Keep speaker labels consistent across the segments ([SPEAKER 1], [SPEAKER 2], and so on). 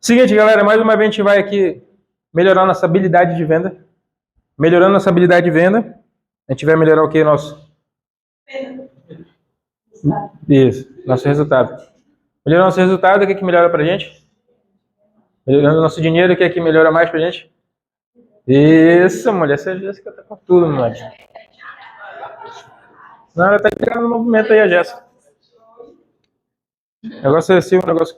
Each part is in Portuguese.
[SPEAKER 1] Seguinte, galera, mais uma vez a gente vai aqui melhorar nossa habilidade de venda. Melhorando nossa habilidade de venda, a gente vai melhorar o que? Isso, nosso resultado. Melhorando nosso resultado, o que melhora pra gente? Melhorando nosso dinheiro, o que melhora mais pra gente? Isso, mulher, essa Jéssica tá com tudo, moleque. Não, ela tá criando um movimento aí, a Jéssica. O negócio é assim, o negócio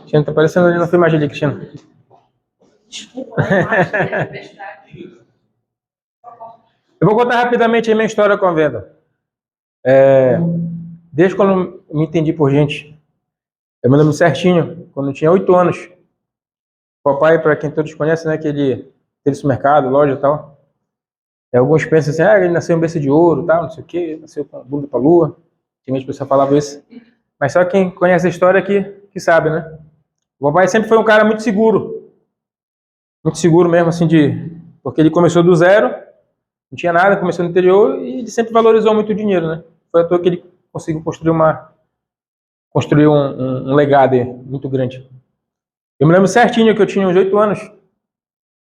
[SPEAKER 1] Cristiano, tá parecendo ali na filmagem ali, Cristiano. Eu vou contar rapidamente a minha história com a venda. Desde quando eu me entendi por gente, eu me lembro certinho, quando eu tinha 8 anos. O papai, para quem todos conhecem, né, que ele teve supermercado, loja e tal. Alguns pensam assim, ele nasceu em berço de ouro, tal, não sei o quê, nasceu com a bunda pra lua. Tinha pessoas falavam isso. Mas só quem conhece a história que sabe, né? O papai sempre foi um cara muito seguro mesmo, assim, porque ele começou do zero, não tinha nada, começou no interior e ele sempre valorizou muito o dinheiro, né? Foi à toa que ele conseguiu construir um legado aí, muito grande. Eu me lembro certinho que eu tinha uns 8 anos.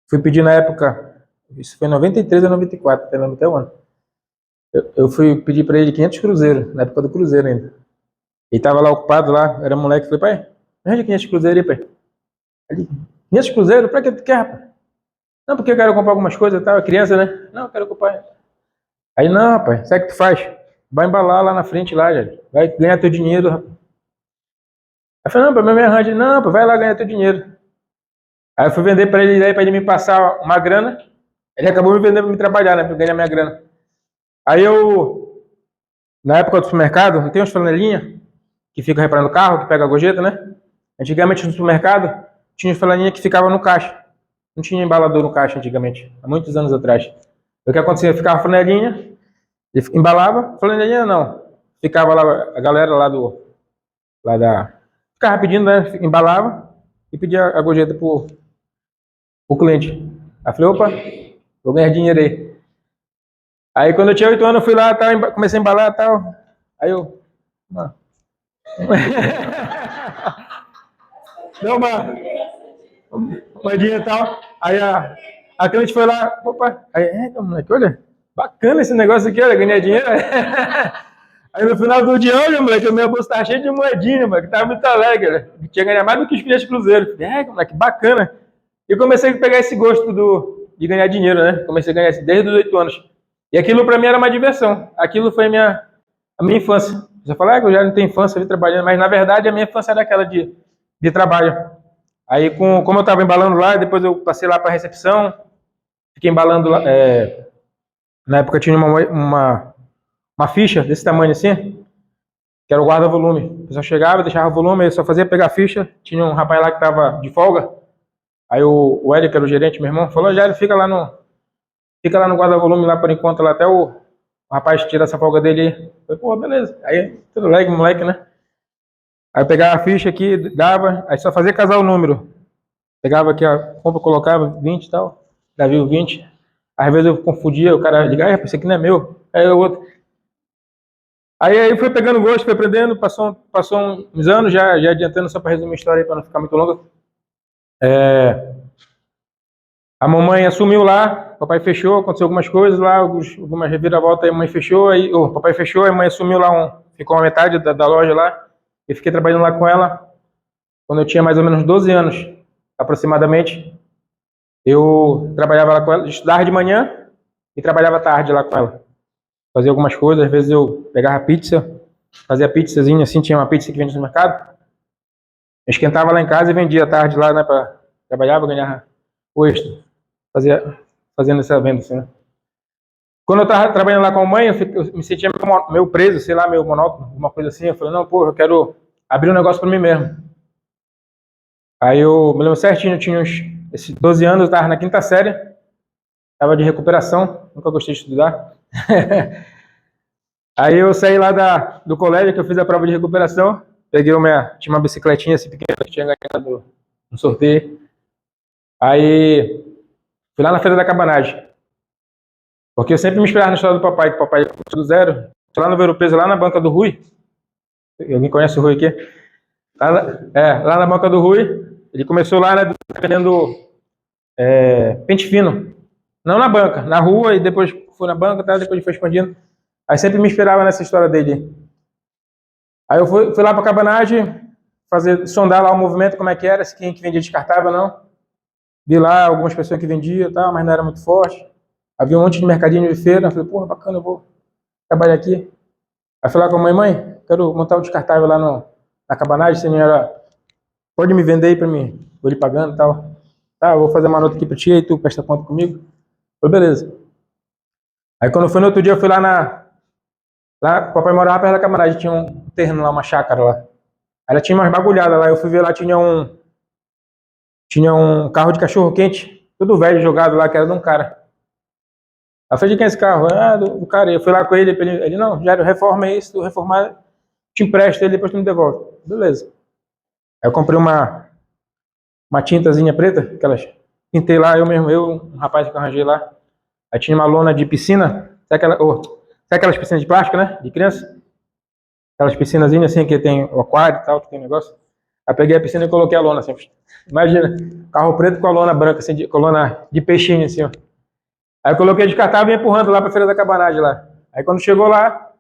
[SPEAKER 1] Fui pedir na época, isso foi em 93 ou 94, até lembro até o ano. Eu fui pedir para ele 500 cruzeiros, na época do cruzeiro ainda. Ele tava lá ocupado, lá, era moleque. Falei, pai, me arranja 500 cruzeiros aí, pai. Ele, 500 cruzeiros? Pra que tu quer, rapaz? Não, porque eu quero comprar algumas coisas e tal, criança, né? Não, eu quero comprar. Aí, não, rapaz, sabe o que tu faz? Vai embalar lá na frente, lá, já. Vai ganhar teu dinheiro, rapaz. Aí eu falei, não, pai, me arranja. Não, pai, vai lá ganhar teu dinheiro. Aí eu fui vender para ele, aí para ele me passar uma grana. Ele acabou me vendendo para me trabalhar, né? Para ganhar minha grana. Aí na época do supermercado, não tem umas flanelinhas que fica reparando o carro, que pega a gorjeta, né? Antigamente no supermercado, tinha flanelinha que ficava no caixa. Não tinha embalador no caixa antigamente, há muitos anos atrás. O que acontecia? Ficava a flanelinha, embalava, flanelinha não. Ficava lá a galera ficava pedindo, né? Embalava e pedia a gorjeta pro cliente. Aí eu falei, opa, vou ganhar dinheiro aí. Aí quando eu tinha 8 anos, eu fui lá, comecei a embalar e tal. Aí eu. Deu uma dinheiro e tal. Aí a cliente foi lá, opa, aí, moleque, olha, bacana esse negócio aqui, olha, ganhei dinheiro. Aí no final do dia, olha, moleque, o meu bolso tava cheio de moedinha, moleque, tava muito alegre. Tinha ganhado mais do que os 500 cruzeiros. Moleque, bacana. E comecei a pegar esse gosto de ganhar dinheiro, né? Comecei a ganhar desde os 8 anos. E aquilo para mim era uma diversão. Aquilo foi a minha infância. Você fala, que eu já não tenho infância ali trabalhando, mas na verdade a minha infância era aquela de trabalho. Aí, como eu estava embalando lá, depois eu passei lá para a recepção, fiquei embalando lá. Na época tinha uma ficha desse tamanho assim, que era o guarda-volume. O pessoal chegava, deixava o volume, eu só fazia pegar a ficha. Tinha um rapaz lá que estava de folga. Aí o Hélio, que era o gerente, meu irmão, falou, já ele fica lá no guarda-volume lá por enquanto, lá até o rapaz tira essa folga dele aí. Eu falei, pô, beleza. Aí, tudo legal, moleque, né? Aí eu pegava a ficha aqui, dava, aí só fazia casar o número. Pegava aqui a compra, colocava 20 e tal, dava o 20. Às vezes eu confundia, o cara ligava, esse aqui não é meu. Aí o outro. Aí foi pegando gosto, foi aprendendo, passou uns anos, já adiantando, só para resumir a história aí, para não ficar muito longa. A mamãe assumiu lá, o papai fechou, aconteceu algumas coisas lá, algumas reviravoltas, aí a mãe fechou, aí o papai fechou, a mãe assumiu lá, ficou a metade da loja lá, e fiquei trabalhando lá com ela. Quando eu tinha mais ou menos 12 anos, aproximadamente, eu trabalhava lá com ela, estudava de manhã e trabalhava tarde lá com ela. Fazia algumas coisas, às vezes eu pegava pizza, fazia pizzazinha, assim, tinha uma pizza que vendia no mercado, eu esquentava lá em casa e vendia à tarde lá, né, trabalhava, ganhava o extra. Fazendo essa venda, assim, né? Quando eu tava trabalhando lá com a mãe, eu me sentia meio preso, sei lá, meio monótono, alguma coisa assim. Eu falei, não, pô, eu quero abrir um negócio pra mim mesmo. Aí eu me lembro certinho, eu tinha esses 12 anos, eu tava na 5ª série, tava de recuperação, nunca gostei de estudar. Aí eu saí lá do colégio, que eu fiz a prova de recuperação, tinha uma bicicletinha assim pequena, que tinha ganhado no sorteio. Aí, fui lá na feira da cabanagem. Porque eu sempre me inspirava na história do papai, que o papai do zero. Fui lá no Ver o Peso, lá na banca do Rui. Alguém conhece o Rui aqui? Lá na banca do Rui. Ele começou lá, né, vendendo pente fino. Não na banca, na rua, e depois foi na banca, tá, depois foi expandindo. Aí sempre me inspirava nessa história dele. Aí eu fui lá pra cabanagem, sondar lá o movimento, como é que era, se quem que vendia descartável ou não. Vi lá algumas pessoas que vendiam e tal, mas não era muito forte. Havia um monte de mercadinho de feira. Eu falei, porra, bacana, eu vou trabalhar aqui. Aí fui lá com a mãe, quero montar um descartável lá na cabanagem, senhora, pode me vender aí pra mim, vou lhe pagando e tal. Tá, eu vou fazer uma nota aqui pra ti, aí tu presta conta comigo. Eu falei, beleza. Aí quando foi no outro dia, eu fui lá, o papai morava perto da cabanagem, tinha um terreno lá, uma chácara lá. Aí ela tinha umas bagulhadas lá, eu fui ver lá, tinha um carro de cachorro quente, tudo velho jogado lá, que era de um cara. Aí eu falei, de quem é esse carro? Ah, do cara. Eu fui lá com ele não, Jairo, reforma isso, se tu reformar, te empresto ele, depois tu me devolve. Beleza. Aí eu comprei uma tintazinha preta, aquelas, pintei lá, um rapaz que eu arranjei lá. Aí tinha uma lona de piscina, sabe aquelas piscinas de plástico, né, de criança? Aquelas piscinazinhas assim, que tem o aquário e tal, que tem negócio. Aí peguei a piscina e coloquei a lona assim. Imagina, carro preto com a lona branca, assim, com a lona de peixinho assim, ó. Aí eu coloquei descartável e ia empurrando lá pra Feira da Cabanagem lá. Aí quando chegou lá,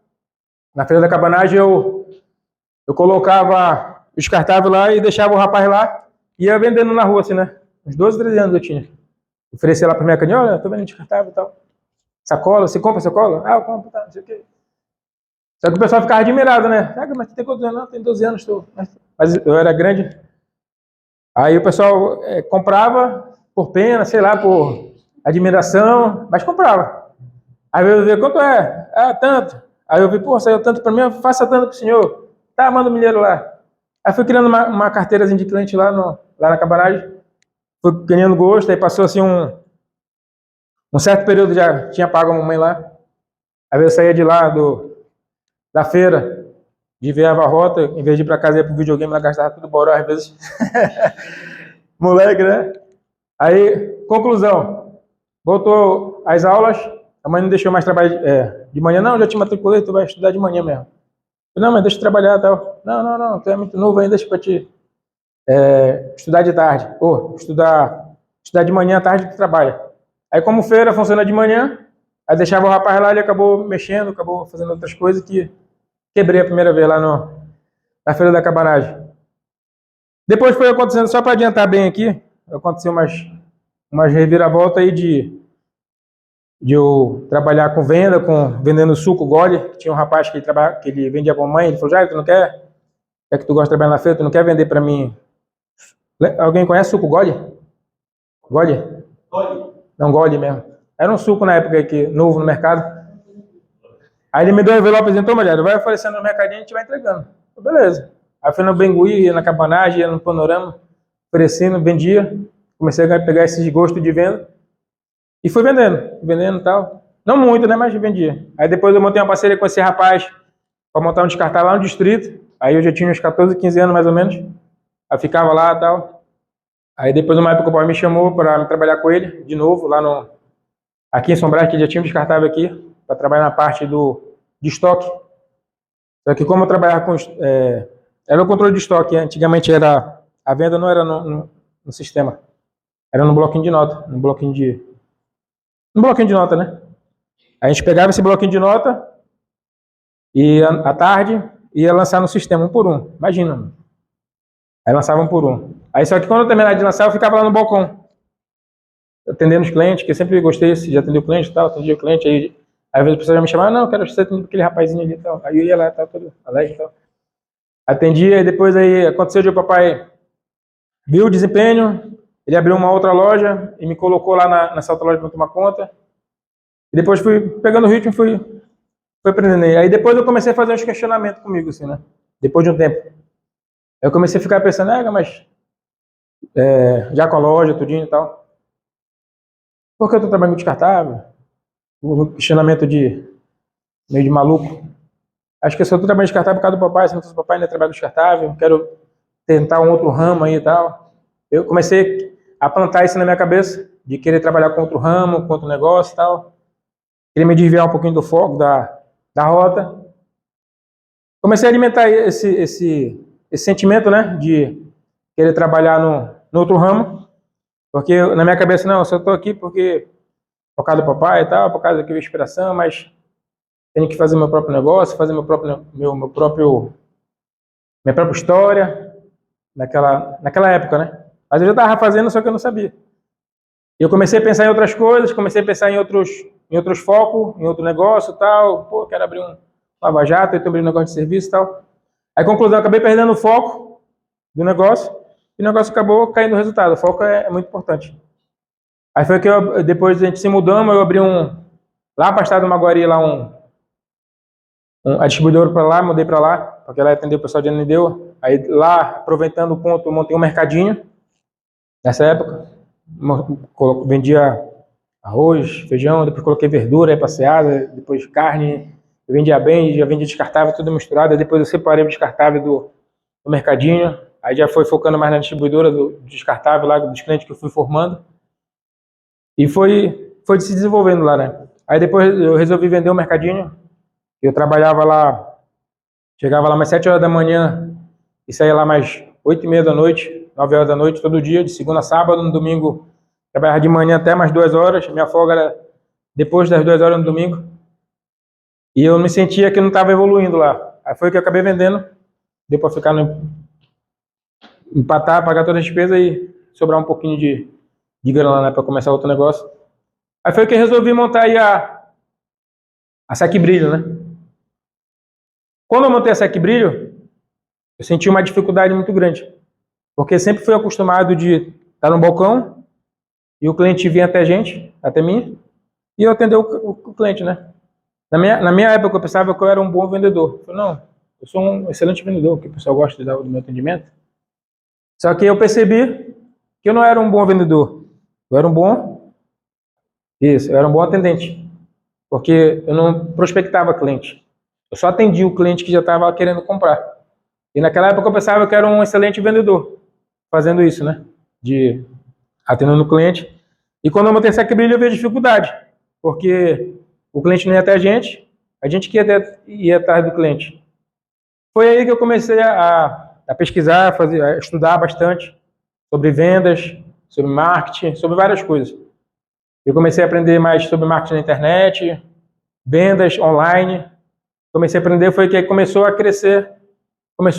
[SPEAKER 1] na Feira da Cabanagem, eu colocava o descartável lá e deixava o rapaz lá e ia vendendo na rua, assim, né? Uns 12, 13 anos eu tinha. Oferecia lá pra minha caninha, olha, tô vendendo descartável e tal. Sacola, você compra sacola? Ah, eu compro, tá, não sei o quê. Só que o pessoal ficava admirado, né? Ah, mas tu tem quantos anos? Não, tem 12 anos, tô. Mas eu era grande. Aí o pessoal comprava por pena, sei lá, por admiração, mas comprava. Aí eu vi, quanto é? Ah, tanto. Aí eu vi, pô, saiu tanto pra mim, faça tanto pro senhor. Tá, manda o milheiro lá. Aí fui criando uma carteirazinha de cliente lá na cabanagem. Fui ganhando gosto, aí passou assim um certo período, já tinha pago a mamãe lá. Aí eu saía de lá da feira, desviava a rota, em vez de ir pra casa, ia pro videogame, lá gastava tudo boró, às vezes. Moleque, né? Aí, conclusão. Voltou às aulas, a mãe não deixou mais trabalhar de manhã, não, já te matriculei, tu vai estudar de manhã mesmo. Não, mas deixa eu trabalhar e tal. Não, tu é muito novo ainda, deixa pra te estudar de tarde. Ou estudar de manhã, à tarde tu trabalha. Aí como feira funciona de manhã, aí deixava o rapaz lá, ele acabou mexendo, acabou fazendo outras coisas que quebrei a primeira vez lá na Feira da Cabanagem. Depois foi acontecendo, só para adiantar bem aqui, aconteceu umas reviravoltas aí de eu trabalhar com venda, vendendo suco Gole, que tinha um rapaz que ele vendia pra mãe, ele falou, Jair, tu não quer? É que tu gosta de trabalhar na feira, tu não quer vender para mim? Alguém conhece suco Gole? Gole? Não, Gole mesmo. Era um suco na época aqui, novo no mercado. Aí ele me deu o envelope e apresentou, Malhado, vai oferecendo no mercadinho e a gente vai entregando. Beleza. Aí fui no Bengui, ia na Cabanagem, ia no Panorama, oferecendo, vendia. Comecei a pegar esses gostos de venda. E fui vendendo e tal. Não muito, né, mas vendia. Aí depois eu montei uma parceria com esse rapaz para montar um descartável lá no distrito. Aí eu já tinha uns 14, 15 anos mais ou menos. Aí ficava lá e tal. Aí depois, uma época, o pai me chamou para trabalhar com ele, de novo, aqui em São Brás, que já tinha um descartável aqui, para trabalhar na parte de estoque. Só que como eu trabalhava era o controle de estoque, antigamente a venda não era no sistema, era no bloquinho de nota, no bloquinho de nota, né? A gente pegava esse bloquinho de nota e à tarde ia lançar no sistema, um por um, imagina. Aí lançava um por um. Aí só que quando eu terminava de lançar, eu ficava lá no balcão, atendendo os clientes, que eu sempre gostei de atender o cliente e tal, atendia o cliente, aí às vezes a pessoa já me chamava, não, eu quero ser atendido por aquele rapazinho ali e tal. Aí eu ia lá, todo alegre e tal. Atendia, e depois aí aconteceu de o papai viu o desempenho, ele abriu uma outra loja e me colocou lá nessa outra loja para tomar conta. E depois fui pegando o ritmo, fui aprendendo. Aí depois eu comecei a fazer uns questionamentos comigo, assim, né? Depois de um tempo. Aí eu comecei a ficar pensando, mas já com a loja, tudinho e tal. Por que eu tô trabalhando com descartável? Um questionamento meio de maluco. Acho que eu só tô trabalhando descartável por causa do papai, se não fosse o papai, ainda trabalho com descartável, quero tentar um outro ramo aí e tal. Eu comecei a plantar isso na minha cabeça, de querer trabalhar com outro ramo, com outro negócio e tal. Queria me desviar um pouquinho do foco, da rota. Comecei a alimentar esse sentimento, né, de querer trabalhar no outro ramo, porque na minha cabeça, não, eu só estou aqui porque por causa do papai e tal, por causa daquela inspiração, mas tenho que fazer meu próprio negócio, fazer minha própria história, naquela época, né? Mas eu já estava fazendo, só que eu não sabia. E eu comecei a pensar em outras coisas, comecei a pensar em outros focos, em outro negócio e tal. Pô, quero abrir um Lava Jato, eu estou abrindo um negócio de serviço e tal. Aí, conclusão, eu acabei perdendo o foco do negócio e o negócio acabou caindo no resultado. O foco é muito importante. Aí foi que depois a gente se mudamos, eu abri lá para estado do Maguari, lá a distribuidora para lá, mudei para lá, porque lá atendeu o pessoal de Anideu. Aí lá, aproveitando o ponto, eu montei um mercadinho, nessa época, vendia arroz, feijão, depois coloquei verdura aí passeada, depois carne, eu vendia bem, já vendia descartável, tudo misturado, aí depois eu separei o descartável do mercadinho, aí já foi focando mais na distribuidora do descartável lá, dos clientes que eu fui formando, e foi se desenvolvendo lá, né? Aí depois eu resolvi vender o mercadinho, eu trabalhava lá, chegava lá mais 7 horas da manhã e saía lá mais 8h30 da noite, 9 horas da noite, todo dia, de segunda a sábado, no domingo trabalhava de manhã até mais 2 horas, minha folga era depois das 2 horas no domingo, e eu me sentia que não estava evoluindo lá. Aí foi que eu acabei vendendo, deu para ficar empatar, pagar todas as despesas e sobrar um pouquinho de grana, né, para começar outro negócio. Aí foi que eu resolvi montar aí a Sec Brilho, né? Quando eu montei a Sec Brilho, eu senti uma dificuldade muito grande, porque sempre fui acostumado de estar no balcão e o cliente vinha até mim, e eu atender o cliente, né? Na minha época eu pensava que eu era um bom vendedor. Eu falei, não, eu sou um excelente vendedor, que o pessoal gosta do meu atendimento. Só que eu percebi que eu não era um bom vendedor. Eu era eu era um bom atendente, porque eu não prospectava cliente. Eu só atendia o cliente que já estava querendo comprar. E naquela época eu pensava que eu era um excelente vendedor, fazendo isso, né? De atendendo o cliente. E quando eu montei essa brilho, eu vi a dificuldade, porque o cliente não ia até a gente que ia atrás do cliente. Foi aí que eu comecei a pesquisar, a estudar bastante sobre vendas, sobre marketing, sobre várias coisas. Eu comecei a aprender mais sobre marketing na internet, vendas online. Comecei a aprender, foi que começou a crescer,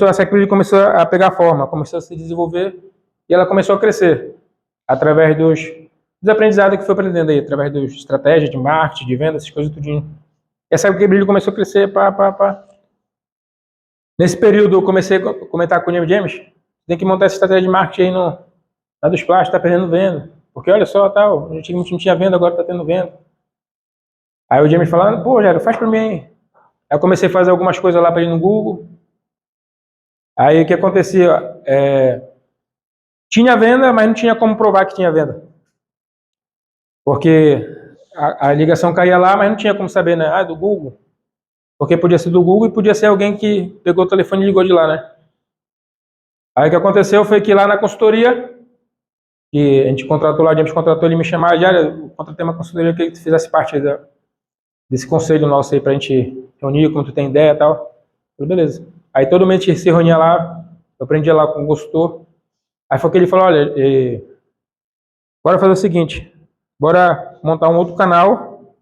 [SPEAKER 1] essa crise começou a pegar forma, começou a se desenvolver e ela começou a crescer através dos aprendizados que foi aprendendo aí, através das estratégias de marketing, de vendas, essas coisas tudinho. E essa brilho começou a crescer, Nesse período eu comecei a comentar com o James, tem que montar essa estratégia de marketing aí na dos plásticos, tá perdendo venda. Porque olha só, tal, a gente não tinha venda, agora tá tendo venda. Aí o James falando, pô, Jairo, faz pra mim aí. Aí eu comecei a fazer algumas coisas lá para ele no Google. Aí o que acontecia? Tinha venda, mas não tinha como provar que tinha venda. Porque a ligação caía lá, mas não tinha como saber, né? Ah, do Google. Porque podia ser do Google e podia ser alguém que pegou o telefone e ligou de lá, né? Aí o que aconteceu foi que lá na consultoria, que a gente contratou lá, a gente contratou ele me chamar, já contratei uma consultoria que ele fizesse parte desse conselho nosso aí pra gente reunir, como tu tem ideia e tal. Falei, beleza. Aí todo mês a gente se reunia lá, eu aprendia lá com o consultor. Aí foi que ele falou, olha, bora fazer o seguinte, bora montar um outro canal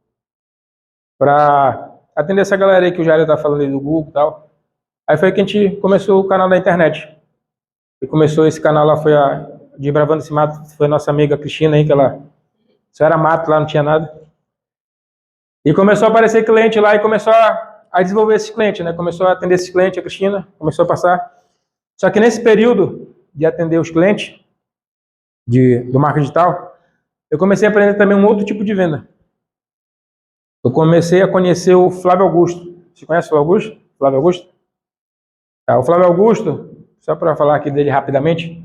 [SPEAKER 1] para atender essa galera aí que o Jair tá falando aí do Google e tal. Aí foi que a gente começou o canal da internet. E começou esse canal lá, foi a de Bravando esse Mato, foi a nossa amiga Cristina aí, que ela só era mato lá, não tinha nada. E começou a aparecer cliente lá e começou a desenvolver esses clientes, né? Começou a atender esses clientes, a Cristina começou a passar. Só que nesse período de atender os clientes do marketing digital, eu comecei a aprender também um outro tipo de venda. Eu comecei a conhecer o Flávio Augusto. Você conhece o Flávio Augusto? Flávio Augusto? O Flávio Augusto, só para falar aqui dele rapidamente,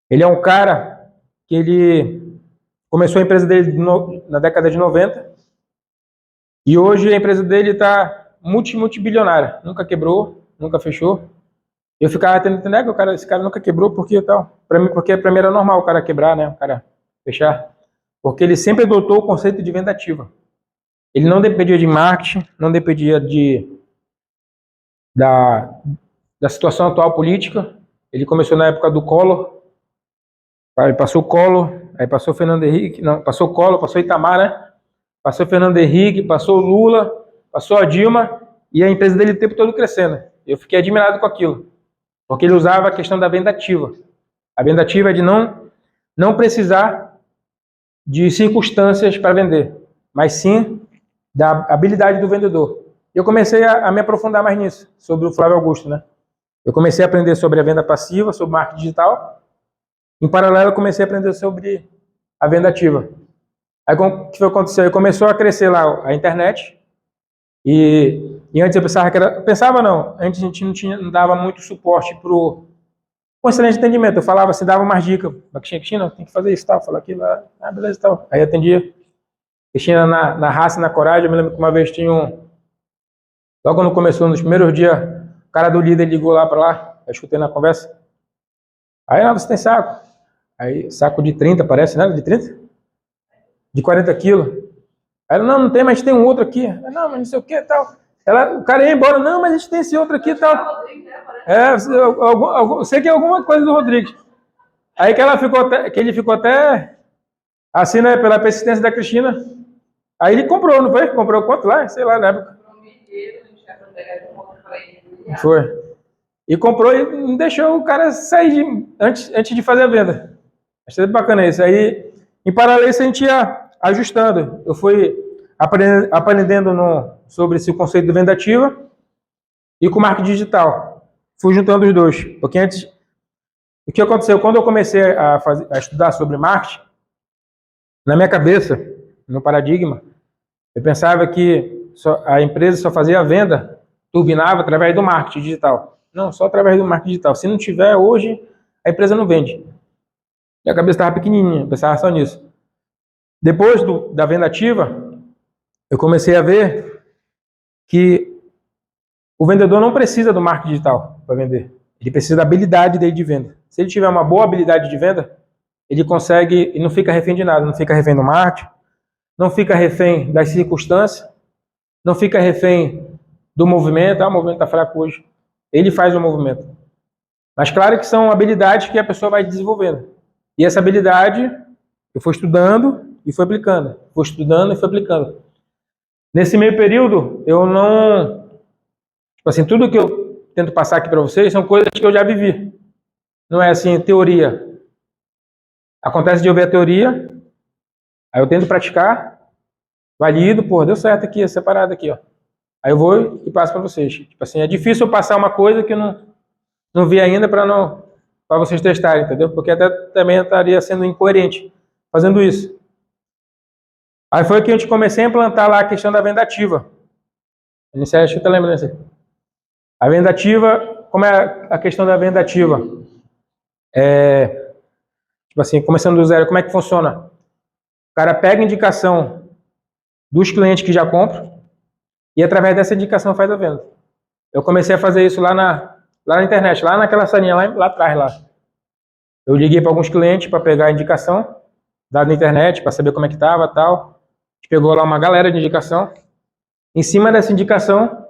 [SPEAKER 1] ele é um cara que ele começou a empresa dele na década de 90 e hoje a empresa dele está multibilionária. Nunca quebrou, nunca fechou. Eu ficava tentando entender que esse cara nunca quebrou, por que tal? Porque pra mim era normal o cara quebrar, né? O cara fechar. Porque ele sempre adotou o conceito de venda ativa. Ele não dependia de marketing, não dependia da, da situação atual política. Ele começou na época do Collor, aí passou o Collor, aí passou o Fernando Henrique, não, passou o Collor, passou o Itamar, né? Passou o Fernando Henrique, passou o Lula, passou a Dilma, e a empresa dele o tempo todo crescendo. Eu fiquei admirado com aquilo, porque ele usava a questão da venda ativa. A venda ativa é de não precisar de circunstâncias para vender, mas sim da habilidade do vendedor. Eu comecei a me aprofundar mais nisso, sobre o Flávio Augusto, né? Eu comecei a aprender sobre a venda passiva, sobre marketing digital. Em paralelo, eu comecei a aprender sobre a venda ativa. Aí, o que aconteceu? Começou a crescer lá a internet. E antes eu pensava que era... Pensava não. Antes a gente não dava muito suporte com excelente atendimento. Eu falava assim, dava umas dicas. Cristina, tem que fazer isso, tal. Falava aquilo. Ah, beleza, tal. Aí atendia. Cristina na raça, na coragem. Eu me lembro que uma vez tinha logo no começo, nos primeiros dias, o cara do líder ligou lá para lá. Eu escutei na conversa. Aí, não, você tem saco. Aí, saco de 30, parece, né? De 30? De 40 quilos. Aí ela, não tem, mas tem um outro aqui. Não, mas não sei o que e tal. O cara ia embora, não, mas a gente tem esse outro aqui e tal. Eu sei que é alguma coisa do Rodrigues. Aí que ele ficou até assim, né, pela persistência da Cristina. Aí ele comprou, não foi? Comprou quanto lá? Sei lá, na época. Foi. E comprou e não deixou o cara sair antes de fazer a venda. Achei bacana isso. Aí, em paralelo, isso a gente ia ajustando. Eu fui aprendendo sobre esse conceito de venda ativa e com marketing digital. Fui juntando os dois. Porque antes, o que aconteceu? Quando eu comecei a estudar sobre marketing, na minha cabeça, no paradigma, eu pensava que a empresa só fazia a venda, turbinava através do marketing digital. Não, só através do marketing digital. Se não tiver hoje, a empresa não vende. Minha cabeça estava pequenininha, eu pensava só nisso. Depois da venda ativa, eu comecei a ver que o vendedor não precisa do marketing digital para vender. Ele precisa da habilidade dele de venda. Se ele tiver uma boa habilidade de venda, ele consegue e não fica refém de nada. Não fica refém do marketing, não fica refém das circunstâncias, não fica refém do movimento. Ah, o movimento está fraco hoje. Ele faz o movimento. Mas claro que são habilidades que a pessoa vai desenvolvendo. E essa habilidade eu fui estudando e fui aplicando. Fui estudando e fui aplicando. Nesse meio período, eu não... Tipo assim, tudo que eu tento passar aqui para vocês são coisas que eu já vivi. Não é assim, teoria. Acontece de eu ver a teoria, aí eu tento praticar, valido, pô, deu certo aqui, essa parada aqui, ó. Aí eu vou e passo para vocês. Tipo assim, é difícil eu passar uma coisa que eu não vi ainda para vocês testarem, entendeu? Porque até também estaria sendo incoerente fazendo isso. Aí foi que a gente comecei a implantar lá a questão da venda ativa. Acho que tá lembrando isso. A venda ativa, como é a questão da venda ativa? Tipo assim, começando do zero, como é que funciona? O cara pega a indicação dos clientes que já compram e através dessa indicação faz a venda. Eu comecei a fazer isso lá na internet, lá naquela salinha, lá atrás. Lá. Eu liguei para alguns clientes para pegar a indicação da internet, para saber como é que estava e tal. A gente pegou lá uma galera de indicação. Em cima dessa indicação,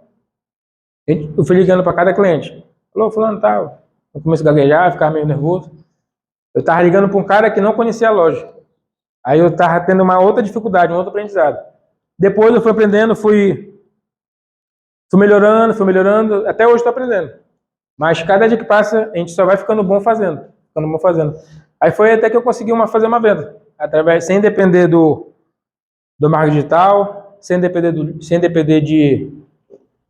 [SPEAKER 1] eu fui ligando para cada cliente. Falou, fulano, tal. Eu comecei a gaguejar, ficar meio nervoso. Eu estava ligando para um cara que não conhecia a loja. Aí eu estava tendo uma outra dificuldade, um outro aprendizado. Depois eu fui aprendendo, fui melhorando. Até hoje estou aprendendo. Mas cada dia que passa, a gente só vai ficando bom fazendo. Aí foi até que eu consegui fazer uma venda. Sem depender do marketing digital, sem depender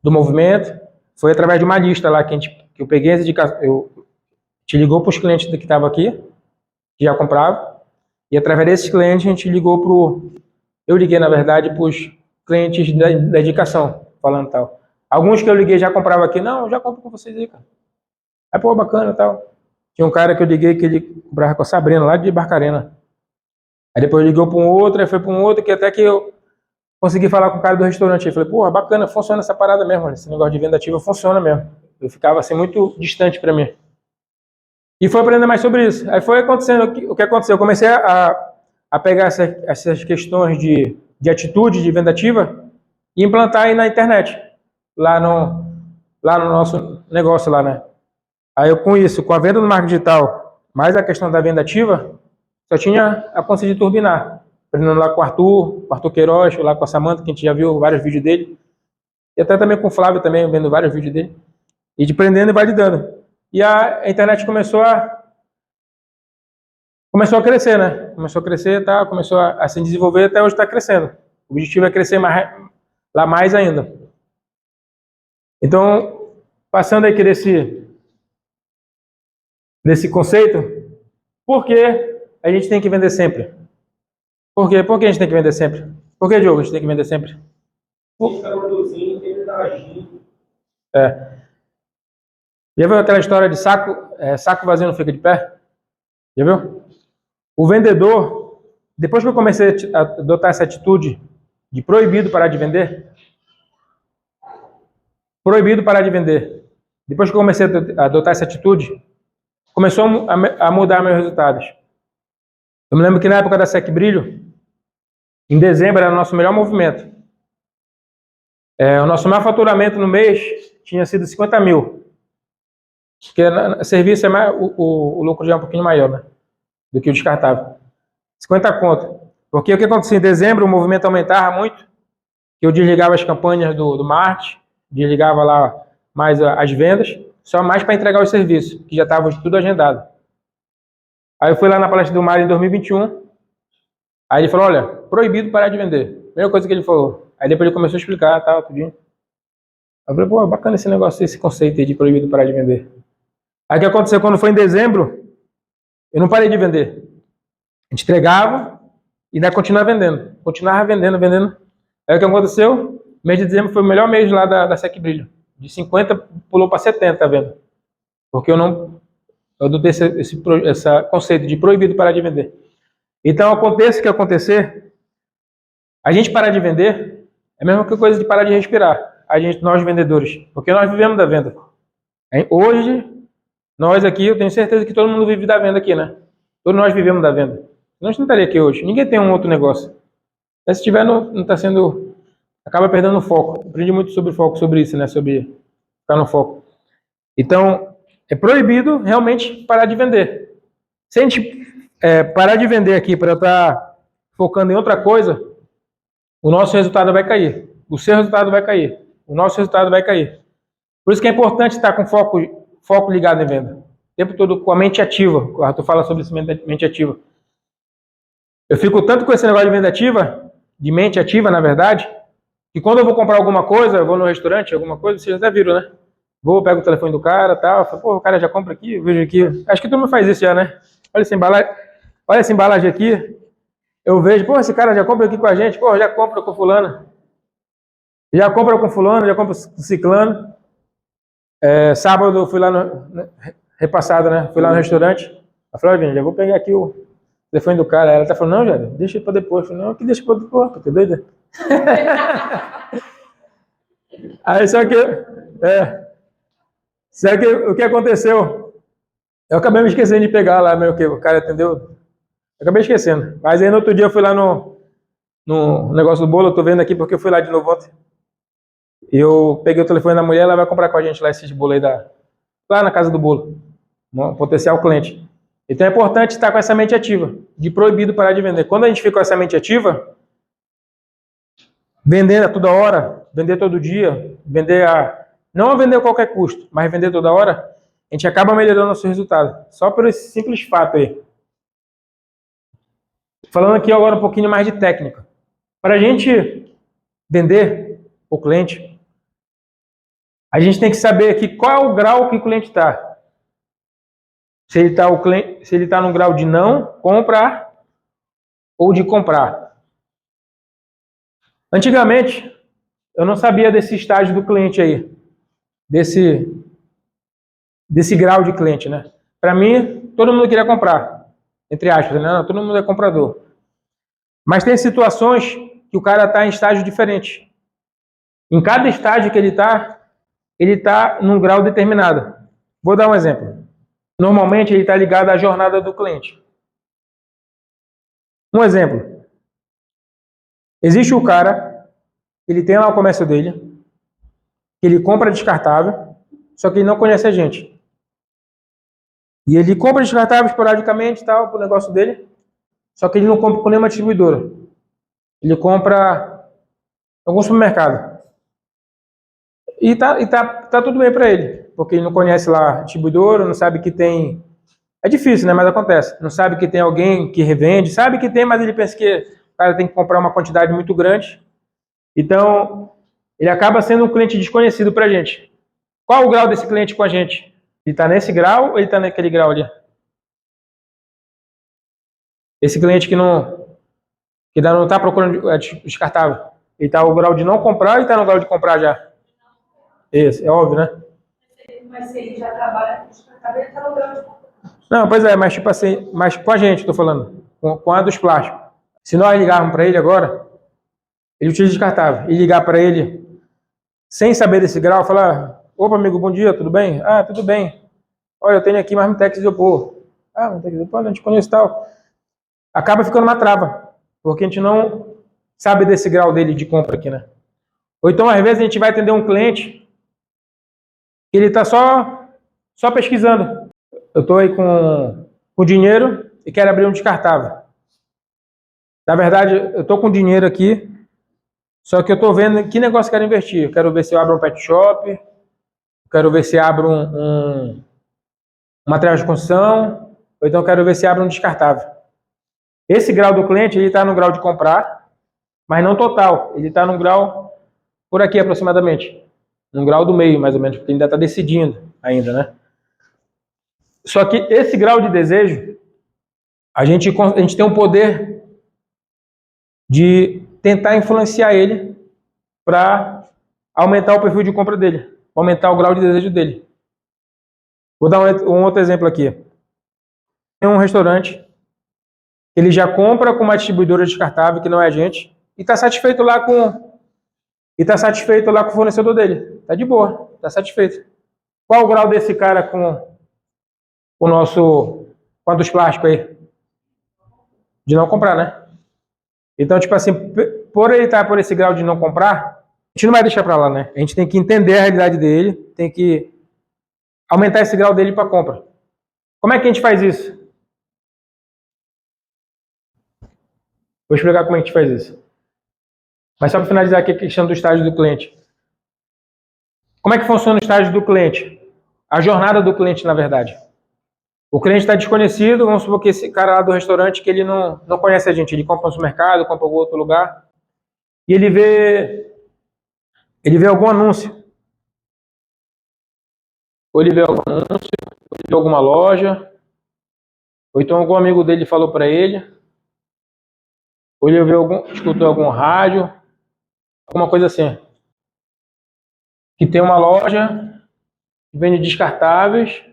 [SPEAKER 1] do movimento. Foi através de uma lista lá que eu peguei essa indicação. Eu te ligou para os clientes que estavam aqui, que já compravam. E através desses clientes a gente ligou eu liguei, na verdade, para os clientes da indicação, falando tal. Alguns que eu liguei já compravam aqui. Não, eu já compro com vocês aí, cara. Aí, pô, bacana e tal. Tinha um cara que eu liguei que ele comprava com a Sabrina, lá de Barcarena. Aí depois ligou para um outro, aí foi para um outro, que até que eu consegui falar com o cara do restaurante. Aí falei, pô, bacana, funciona essa parada mesmo, esse negócio de venda ativa funciona mesmo. Eu ficava assim muito distante para mim. E foi aprendendo mais sobre isso. Aí foi acontecendo o que aconteceu. Eu comecei a pegar essas questões de atitude, de venda ativa, e implantar aí na internet, lá no nosso negócio lá, né? Aí eu com isso, com a venda do marketing digital, mais a questão da venda ativa, só tinha a consciência de turbinar. Aprendendo lá com o Arthur Queiroz, lá com a Samanta, que a gente já viu vários vídeos dele. E até também com o Flávio, também, vendo vários vídeos dele. E de aprendendo e validando. E a internet começou a crescer, né? Começou a crescer, tá? Começou a se desenvolver, até hoje está crescendo. O objetivo é crescer lá mais ainda. Então, passando aqui desse conceito, por que a gente tem que vender sempre? Por quê? Por que a gente tem que vender sempre? Por que, Diogo, a gente tem que vender sempre?
[SPEAKER 2] Ele está produzindo, ele está agindo.
[SPEAKER 1] Já viu aquela história de saco vazio não fica de pé? Já viu? O vendedor, depois que eu comecei a adotar essa atitude de proibido parar de vender, depois que eu comecei a adotar essa atitude, começou a mudar meus resultados. Eu me lembro que na época da Sec Brilho, em dezembro era o nosso melhor movimento. O nosso maior faturamento no mês tinha sido 50 mil. Porque serviço o lucro já é um pouquinho maior, né? Do que o descartável. 50 conto. Porque o que acontecia em dezembro, o movimento aumentava muito. Eu desligava as campanhas do marketing, desligava lá mais as vendas, só mais para entregar os serviços, que já estavam tudo agendado. Aí eu fui lá na palestra do Mário em 2021. Aí ele falou, olha, proibido parar de vender. Primeira coisa que ele falou. Aí depois ele começou a explicar, tal, tudinho. Aí eu falei, pô, bacana esse negócio, esse conceito aí de proibido parar de vender. Aí o que aconteceu quando foi em dezembro, eu não parei de vender. A gente entregava e ainda continuava vendendo. Continuava vendendo. Aí o que aconteceu? Mês de dezembro foi o melhor mês lá da Sec Brilho. De 50 pulou para 70 a venda. Porque eu adotei esse conceito de proibido parar de vender. Então aconteça o que acontecer, a gente parar de vender é a mesma coisa de parar de respirar. Nós vendedores. Porque nós vivemos da venda. Hoje, nós aqui, eu tenho certeza que todo mundo vive da venda aqui, né? Todos nós vivemos da venda. Nós não estaria aqui hoje. Ninguém tem um outro negócio. Mas se tiver, não está sendo... Acaba perdendo o foco. Aprendi muito sobre foco, sobre isso, né? Sobre ficar no foco. Então, é proibido realmente parar de vender. Se a gente parar de vender aqui para estar focando em outra coisa, o nosso resultado vai cair. O seu resultado vai cair. O nosso resultado vai cair. Por isso que é importante estar com foco ligado em venda. O tempo todo com a mente ativa. O Arthur fala sobre isso, mente ativa. Eu fico tanto com esse negócio de venda ativa, de mente ativa, na verdade, que quando eu vou comprar alguma coisa, eu vou no restaurante, alguma coisa, vocês até viram, né? Pego o telefone do cara, tal, falo, pô, o cara já compra aqui, eu vejo aqui. Acho que todo mundo faz isso já, né? Olha essa embalagem aqui. Eu vejo, pô, esse cara já compra aqui com a gente, pô, já compra com fulano. Já compra com fulano, já compra com ciclano. Sábado eu fui lá repassado, né? Fui lá no restaurante. Eu falei, olha, já vou pegar aqui o telefone do cara. Ela tá falando, não, Jair, deixa pra depois. Eu falei, não, que deixa pra depois, tá doido? Aí só que o que aconteceu? Eu acabei me esquecendo de pegar lá, meio que o cara atendeu. Eu acabei esquecendo. Mas aí no outro dia eu fui lá no negócio do bolo, eu tô vendo aqui porque eu fui lá de novo ontem. E eu peguei o telefone da mulher, ela vai comprar com a gente lá esses bolos aí lá na casa do bolo. Um potencial cliente. Então é importante estar com essa mente ativa, de proibido parar de vender. Quando a gente fica com essa mente ativa, vender a toda hora, vender todo dia, não vender a qualquer custo, mas vender toda hora, a gente acaba melhorando nosso resultado. Só por esse simples fato aí. Falando aqui agora um pouquinho mais de técnica. Para a gente vender o cliente, a gente tem que saber aqui qual é o grau que o cliente está. Se ele está no grau de não comprar ou de comprar. Antigamente, eu não sabia desse estágio do cliente aí. Desse grau de cliente, né? Para mim, todo mundo queria comprar. Entre aspas, né? Todo mundo é comprador. Mas tem situações que o cara está em estágio diferente. Em cada estágio que ele está, ele está num grau determinado. Vou dar um exemplo. Normalmente ele está ligado à jornada do cliente. Um exemplo. Existe o cara, ele tem lá o comércio dele, ele compra descartável, só que ele não conhece a gente. E ele compra descartável esporadicamente e tal, pro negócio dele, só que ele não compra com nenhuma distribuidora. Ele compra em algum supermercado. E tá tudo bem para ele, porque ele não conhece lá a distribuidora, não sabe que tem. É difícil, né? Mas acontece. Não sabe que tem alguém que revende, sabe que tem, mas ele pensa que o cara tem que comprar uma quantidade muito grande. Então, ele acaba sendo um cliente desconhecido para a gente. Qual o grau desse cliente com a gente? Ele está nesse grau ou ele está naquele grau ali? Esse cliente que ainda não está procurando descartável. Ele está no grau de não comprar e está no grau de comprar já. Esse, é óbvio, né?
[SPEAKER 3] Mas se ele já trabalha com descartável, ele está no grau de compra.
[SPEAKER 1] Não, pois é, mas tipo assim, mas com a gente, estou falando, com a dos plásticos. Se nós ligarmos para ele agora, ele utiliza descartável, e ligar para ele sem saber desse grau, falar: opa, amigo, bom dia, tudo bem? Ah, tudo bem. Olha, eu tenho aqui Marmitex Isopor. Ah, Marmitex Isopor, não te conheço tal. Acaba ficando uma trava, porque a gente não sabe desse grau dele de compra aqui, né? Ou então, às vezes, a gente vai atender um cliente que ele está só pesquisando. Eu estou aí com dinheiro e quero abrir um descartável. Na verdade, eu estou com dinheiro aqui, só que eu estou vendo que negócio eu quero investir. Eu quero ver se eu abro um pet shop, eu quero ver se abro um material de construção, ou então eu quero ver se abro um descartável. Esse grau do cliente, ele está no grau de comprar, mas não total. Ele está num grau por aqui aproximadamente. Num grau do meio, mais ou menos, porque ele ainda está decidindo ainda, né? Só que esse grau de desejo, a gente tem um poder de tentar influenciar ele para aumentar o perfil de compra dele, aumentar o grau de desejo dele. Vou dar um outro exemplo aqui. Tem um restaurante, ele já compra com uma distribuidora descartável, que não é a gente, e está satisfeito lá com o fornecedor dele. Está de boa, está satisfeito. Qual o grau desse cara com a dos plásticos aí? De não comprar, né? Então, tipo assim, por ele estar por esse grau de não comprar, a gente não vai deixar para lá, né? A gente tem que entender a realidade dele, tem que aumentar esse grau dele para compra. Como é que a gente faz isso? Vou explicar como é que a gente faz isso. Mas só para finalizar aqui a questão do estágio do cliente. Como é que funciona o estágio do cliente? A jornada do cliente, na verdade. O cliente está desconhecido, vamos supor que esse cara lá do restaurante, que ele não conhece a gente, ele compra no supermercado, compra em algum outro lugar, e ele vê algum anúncio. Ou ele vê algum anúncio, ou ele vê alguma loja, ou então algum amigo dele falou para ele, ou ele escutou algum rádio, alguma coisa assim. Que tem uma loja que vende descartáveis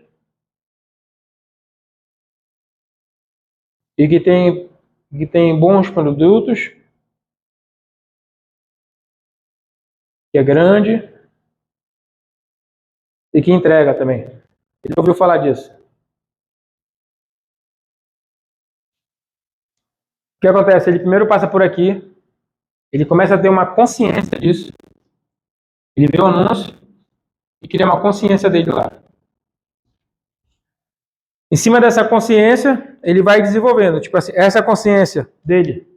[SPEAKER 1] e que tem bons produtos, que é grande e que entrega também. Ele ouviu falar disso. O que acontece? Ele primeiro passa por aqui, ele começa a ter uma consciência disso, ele vê o anúncio e cria uma consciência dele lá. Em cima dessa consciência, ele vai desenvolvendo. Tipo assim, essa consciência dele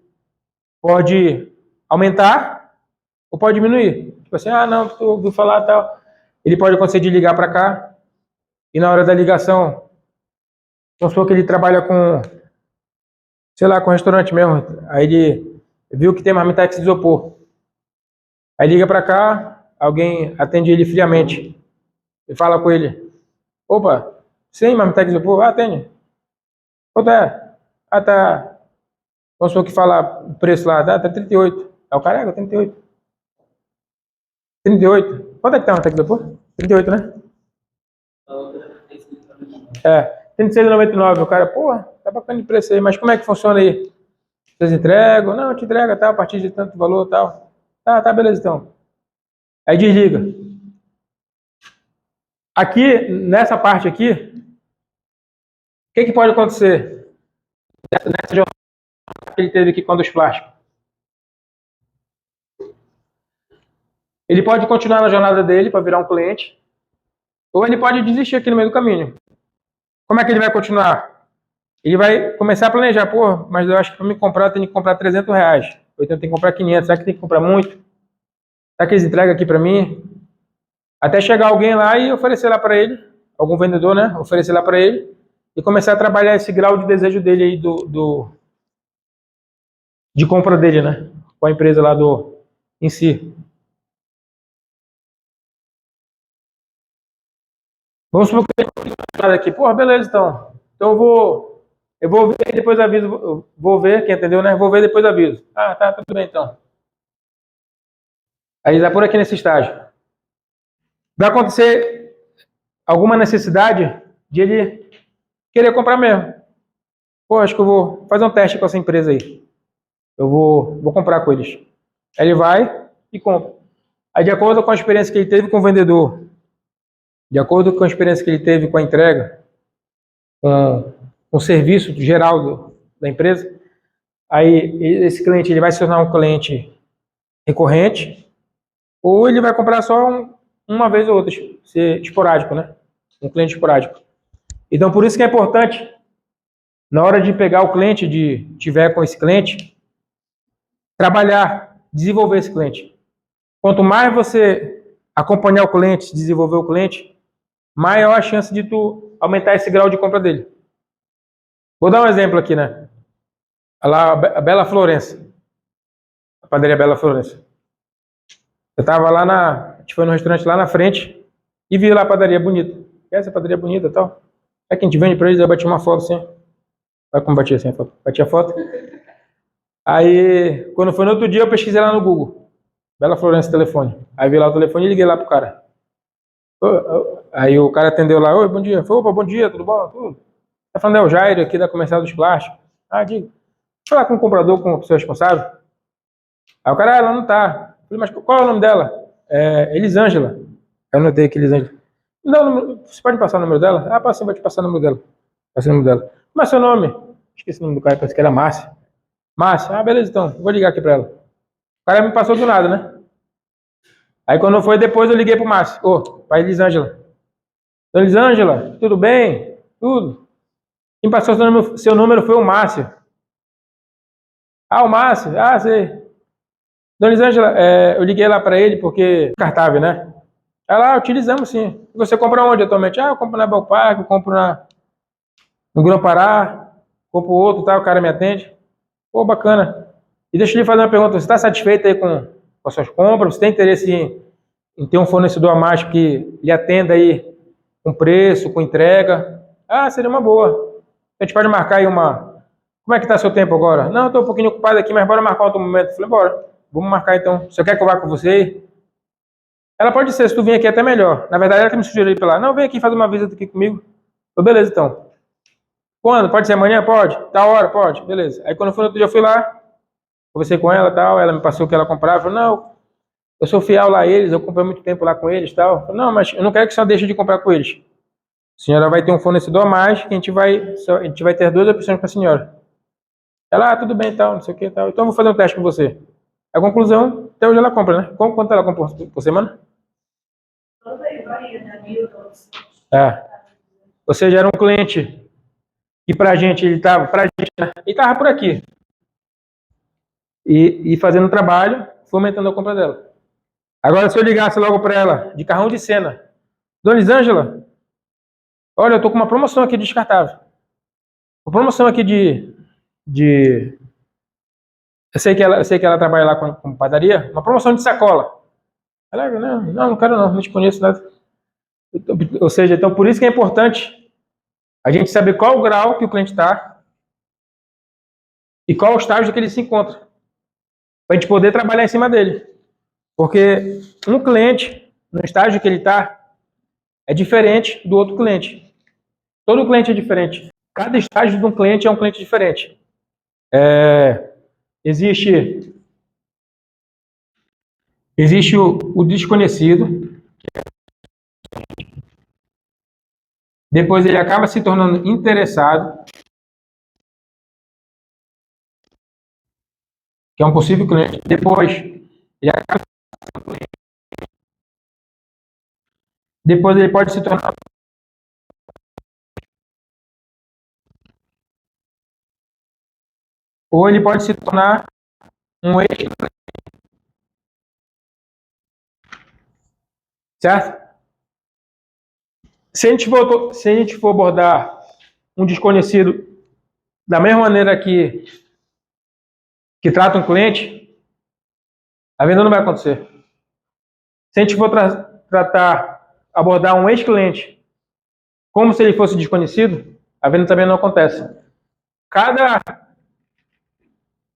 [SPEAKER 1] pode aumentar ou pode diminuir. Tipo assim, não, tu ouviu falar tal. Ele pode acontecer de ligar para cá e na hora da ligação, vamos supor que ele trabalha com, sei lá, com restaurante mesmo. Aí ele viu que tem Marmitex Isopor. Aí liga para cá, alguém atende ele friamente e fala com ele: opa, sim, Marmitex Isopor? Ah, atende. Quanto é? Ah, tá. Vamos supor que fala o preço lá, tá 38. É o careca, 38. 38. Quanto é que tá Marmitex Isopor? 38, né? É, 36,99. O cara, porra, tá bacana de preço aí, mas como é que funciona aí? Vocês entregam? Não, eu te entrega, tá, a partir de tanto valor, tal. Tá, beleza então. Aí desliga. Aqui, nessa parte aqui, o que pode acontecer nessa jornada que ele teve aqui com a dos plásticos? Ele pode continuar na jornada dele para virar um cliente, ou ele pode desistir aqui no meio do caminho. Como é que ele vai continuar? Ele vai começar a planejar, pô, mas eu acho que para me comprar eu tenho que comprar R$300, ou então eu tenho que comprar 500, será que tem que comprar muito? Será que eles entregam aqui para mim? Até chegar alguém lá e oferecer lá para ele, algum vendedor, né? Oferecer lá para ele e começar a trabalhar esse grau de desejo dele aí de compra dele, né? Com a empresa lá em si. Vamos supor que eu aqui, pô, beleza, então. Então eu vou ver e depois aviso, eu vou ver, quem entendeu, né? Vou ver e depois aviso. Ah, tá, tudo bem então. Aí dá por aqui nesse estágio. Vai acontecer alguma necessidade de ele querer comprar mesmo. Pô, acho que eu vou fazer um teste com essa empresa aí. Eu vou comprar com eles. Aí ele vai e compra. Aí, de acordo com a experiência que ele teve com o vendedor, de acordo com a experiência que ele teve com a entrega, com o serviço geral da empresa, aí esse cliente ele vai se tornar um cliente recorrente, ou ele vai comprar só uma vez ou outra, ser esporádico, né? Um cliente esporádico. Então, por isso que é importante, na hora de pegar o cliente, de tiver com esse cliente, trabalhar, desenvolver esse cliente. Quanto mais você acompanhar o cliente, desenvolver o cliente, maior a chance de tu aumentar esse grau de compra dele. Vou dar um exemplo aqui, né? Lá, a Bela Florença. A padaria Bela Florença. Eu tava lá a gente foi no restaurante lá na frente e vi lá a padaria bonita. Essa padaria bonita e tal. É que a gente vende pra eles, eu bati uma foto assim. Olha como bati assim a foto. Bati a foto. Aí, quando foi no outro dia, eu pesquisei lá no Google. Bela Florença, telefone. Aí vi lá o telefone e liguei lá pro cara. Aí o cara atendeu lá, oi, bom dia. Falei, opa, bom dia, tudo bom? Tudo. Tá falando, é o Jairo aqui da Comercial dos Plásticos. Ah, diga. Falar com o comprador, com a pessoa responsável. Aí o cara, ela não tá. Falei, mas qual é o nome dela? É Elisângela. Aí eu notei aqui, Elisângela. Não, você pode passar o número dela? Ah, sim, vou te passar o número dela. Passei o número dela. Mas seu nome? Esqueci o nome do cara, parece que era Márcia. Márcia, ah, beleza então, vou ligar aqui pra ela. O cara me passou do nada, né? Aí quando foi depois eu liguei pro Márcio. Ô, pai Elisângela. Elisângela, tudo bem? Tudo. Quem passou seu número foi o Márcio. Ah, o Márcio? Ah, sei. Dona Elisângela, eu liguei lá pra ele porque cartável, né? Ela, utilizamos sim. E você compra onde atualmente? Ah, eu compro na Belparque, eu compro no Grão-Pará, compro outro, tá? O cara me atende. Pô, bacana. E deixa eu lhe fazer uma pergunta. Você está satisfeito aí com as suas compras? Você tem interesse em ter um fornecedor a mais que lhe atenda aí com preço, com entrega? Ah, seria uma boa. A gente pode marcar aí uma... Como é que tá seu tempo agora? Não, estou um pouquinho ocupado aqui, mas bora marcar outro momento. Falei, bora. Vamos marcar então. Você quer que eu vá com você? Ela pode ser, se tu vir aqui é até melhor. Na verdade, ela que me sugeriu pra lá. Não, vem aqui, faz uma visita aqui comigo. Falei, beleza então. Quando? Pode ser amanhã? Pode. Tá hora? Pode. Beleza. Aí quando foi no outro dia, eu fui lá. Conversei com ela e tal, ela me passou o que ela comprava, falou, não, eu sou fiel lá a eles, eu comprei muito tempo lá com eles e tal. Falei, não, mas eu não quero que só deixe de comprar com eles. A senhora vai ter um fornecedor a mais, que a gente vai ter duas opções para a senhora. Ela, tudo bem e tal, não sei o que e tal. Então eu vou fazer um teste com você. A conclusão, até hoje ela compra, né? Quanto ela compra por semana? Ou seja, era um cliente que pra gente, ele tava por aqui. E fazendo um trabalho, fomentando a compra dela. Agora, se eu ligasse logo para ela, de carrão de cena, Dona Elisângela, olha, eu tô com uma promoção aqui de descartável. Uma promoção aqui de... Eu sei que ela trabalha lá com padaria, uma promoção de sacola. Ela, não quero não te conheço nada. Ou seja, então por isso que é importante a gente saber qual o grau que o cliente está e qual o estágio que ele se encontra, para a gente poder trabalhar em cima dele. Porque um cliente, no estágio que ele está, é diferente do outro cliente. Todo cliente é diferente. Cada estágio de um cliente é um cliente diferente. Existe o desconhecido, Depois ele acaba se tornando interessado, que é um possível cliente. Depois ele acaba, depois ele pode se tornar, ou ele pode se tornar um ex, certo? Se a gente for abordar um desconhecido da mesma maneira que trata um cliente, a venda não vai acontecer. Se a gente for abordar um ex-cliente como se ele fosse desconhecido, a venda também não acontece. Cada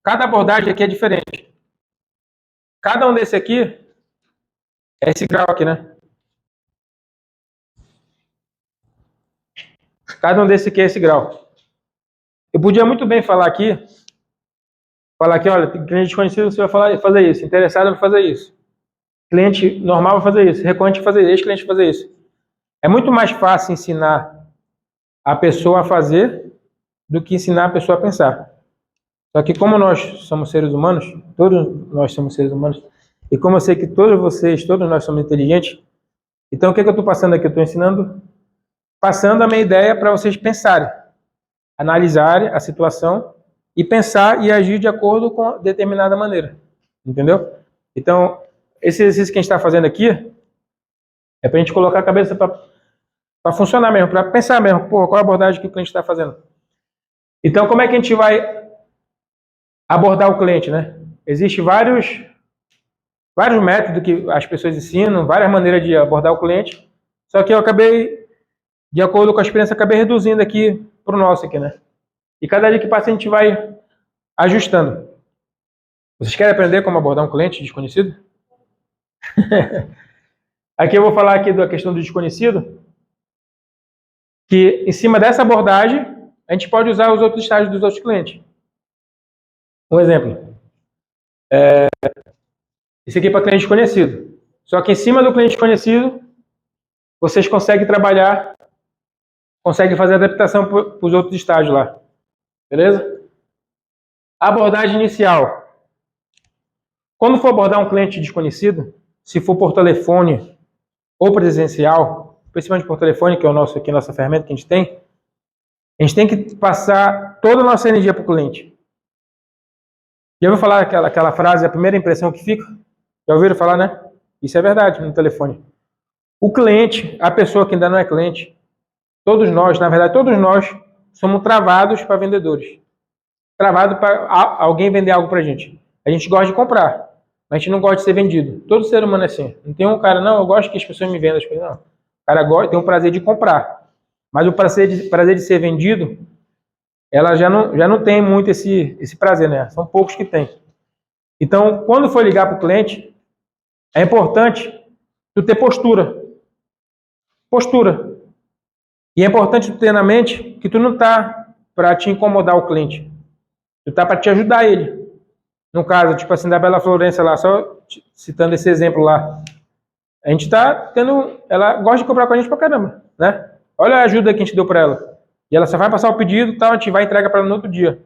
[SPEAKER 1] abordagem aqui é diferente. Cada um desse aqui é esse grau aqui, né? Cada um desse aqui é esse grau. Eu podia muito bem falar aqui, olha, cliente desconhecido, você vai fazer isso. Interessado vai fazer isso. Cliente normal vai fazer isso. Recorrente vai fazer isso. Ex-cliente vai fazer isso. É muito mais fácil ensinar a pessoa a fazer do que ensinar a pessoa a pensar. Só que como nós somos seres humanos, todos nós somos seres humanos, e como eu sei que todos nós somos inteligentes, então o que eu estou passando aqui? Eu estou passando a minha ideia para vocês pensarem, analisarem a situação e pensar e agir de acordo com determinada maneira. Entendeu? Então, esse exercício que a gente está fazendo aqui é para a gente colocar a cabeça para funcionar mesmo, para pensar mesmo, pô, qual a abordagem que o cliente está fazendo. Então, como é que a gente vai abordar o cliente, né? Existem vários métodos que as pessoas ensinam, várias maneiras de abordar o cliente, só que eu acabei, de acordo com a experiência, acabei reduzindo aqui para o nosso aqui, né? E cada dia que passa a gente vai ajustando. Vocês querem aprender como abordar um cliente desconhecido? Aqui eu vou falar aqui da questão do desconhecido, que em cima dessa abordagem, a gente pode usar os outros estágios dos outros clientes. Um exemplo. Esse aqui é para cliente desconhecido. Só que em cima do cliente desconhecido, vocês conseguem trabalhar, conseguem fazer adaptação para os outros estágios lá. Beleza? Abordagem inicial. Quando for abordar um cliente desconhecido, se for por telefone ou presencial, principalmente por telefone, que é o nosso aqui, nossa ferramenta que a gente tem que passar toda a nossa energia para o cliente. Já ouviu falar aquela frase, a primeira impressão que fica? Já ouviram falar, né? Isso é verdade no telefone. O cliente, a pessoa que ainda não é cliente, todos nós, na verdade, todos nós somos travados para vendedores. Travado para alguém vender algo para a gente. A gente gosta de comprar, mas a gente não gosta de ser vendido. Todo ser humano é assim. Não tem um cara, não, eu gosto que as pessoas me vendam as coisas, não. O cara gosta, tem um prazer de comprar. Mas o prazer de ser vendido, ela já não tem muito esse prazer, né? São poucos que tem. Então, quando for ligar para o cliente, é importante tu ter postura. Postura. E é importante tu ter na mente que tu não tá para te incomodar o cliente. Tu tá para te ajudar ele. No caso, tipo assim, da Bela Florença lá, só citando esse exemplo lá. A gente tá tendo... Ela gosta de comprar com a gente pra caramba, né? Olha a ajuda que a gente deu para ela. E ela só vai passar o pedido e tal, a gente vai entregar para ela no outro dia.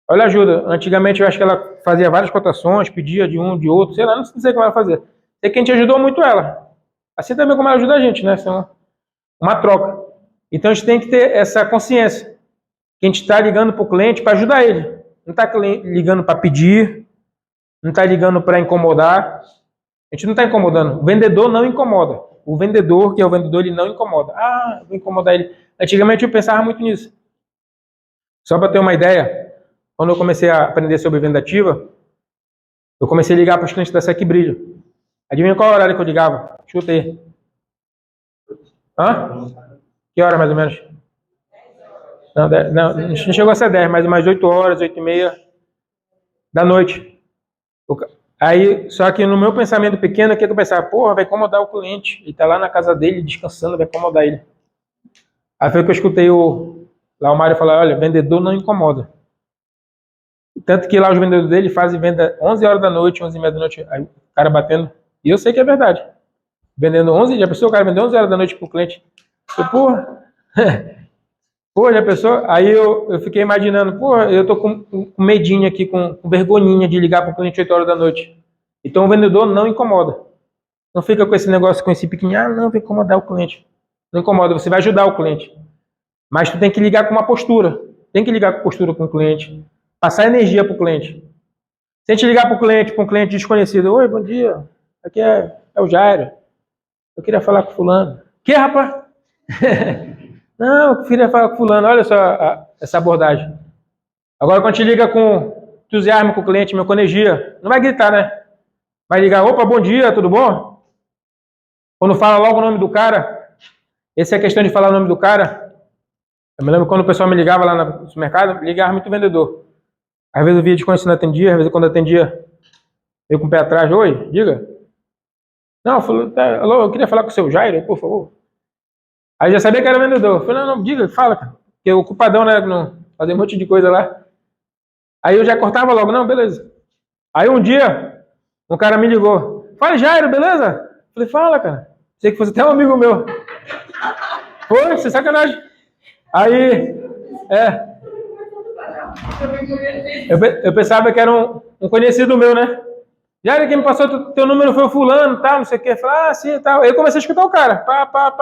[SPEAKER 1] Olha a ajuda. Antigamente eu acho que ela fazia várias cotações, pedia de um, de outro, sei lá, não sei como ela fazia. Sei que a gente ajudou muito ela. Assim também como ela ajuda a gente, né? Isso é uma troca. Então a gente tem que ter essa consciência. Que a gente está ligando para o cliente para ajudar ele. Não está ligando para pedir, não está ligando para incomodar. A gente não está incomodando. O vendedor não incomoda. O vendedor, que é o vendedor, ele não incomoda. Ah, eu vou incomodar ele. Antigamente eu pensava muito nisso. Só para ter uma ideia, quando eu comecei a aprender sobre venda ativa, eu comecei a ligar para os clientes da Sec Brilho. Adivinha qual horário que eu ligava? Chuta aí. Hã? Que hora mais ou menos? Não chegou a ser 10, mas mais 8 horas, 8h30 da noite. Aí, só que no meu pensamento pequeno, o que eu pensava? Porra, vai incomodar o cliente. Ele tá lá na casa dele, descansando, vai incomodar ele. Aí foi que eu escutei lá o Mário falar, olha, vendedor não incomoda. Tanto que lá os vendedores dele fazem venda 11 horas da noite, 11h30 da noite, aí o cara batendo. E eu sei que é verdade. Vendendo 11, já pensou o cara vendeu 11 horas da noite pro cliente? Eu, porra. Pô, já pensou? Aí eu fiquei imaginando, pô, eu tô com medinho aqui, com vergonhinha de ligar para o cliente 8 horas da noite. Então o vendedor não incomoda. Não fica com esse negócio, com esse pequenininho, ah, não, vai incomodar o cliente. Não incomoda, você vai ajudar o cliente. Mas tu tem que ligar com uma postura. Tem que ligar com postura com o cliente. Passar energia para o cliente. Se a gente ligar para um cliente desconhecido, oi, bom dia, aqui é o Jairo. Eu queria falar com fulano. Que, rapaz? Não, eu queria falar com fulano. Olha só essa abordagem. Agora, quando a gente liga com entusiasmo com o cliente, com energia, não vai gritar, né? Vai ligar, opa, bom dia, tudo bom? Quando fala logo o nome do cara, essa é a questão de falar o nome do cara. Eu me lembro quando o pessoal me ligava lá no supermercado, ligava muito vendedor. Às vezes eu via desconhecido, não atendia, às vezes quando atendia, eu com o pé atrás, oi, diga. Não, falou, tá, alô, eu queria falar com o seu Jairo, por favor. Aí já sabia que era vendedor. Eu falei, não, diga, fala, cara. Porque o ocupadão, né, não fazer um monte de coisa lá. Aí eu já cortava logo, não, beleza. Aí um dia, um cara me ligou. Fala, Jairo, beleza? Eu falei, fala, cara. Sei que fosse até um amigo meu. Foi, sem sacanagem. Aí, eu pensava que era um conhecido meu, né? Jairo, quem me passou teu número foi o fulano, tal, não sei o quê. Eu falei, ah, sim, tal. Aí eu comecei a escutar o cara.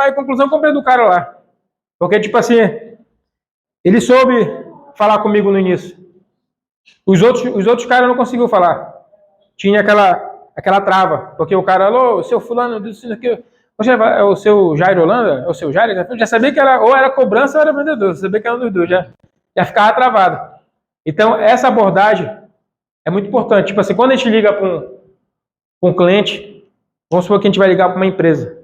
[SPEAKER 1] E conclusão, comprei do cara lá. Porque, tipo assim, ele soube falar comigo no início. Os outros caras não conseguiam falar. Tinha aquela trava. Porque o cara, alô, o seu fulano, disse aqui. É o seu Jairo Holanda? É o seu Jairo? Eu já sabia que ou era cobrança ou era vendedor. Eu sabia que era um dos dois. Já ficava travado. Então, essa abordagem é muito importante. Tipo assim, quando a gente liga para um cliente, vamos supor que a gente vai ligar para uma empresa.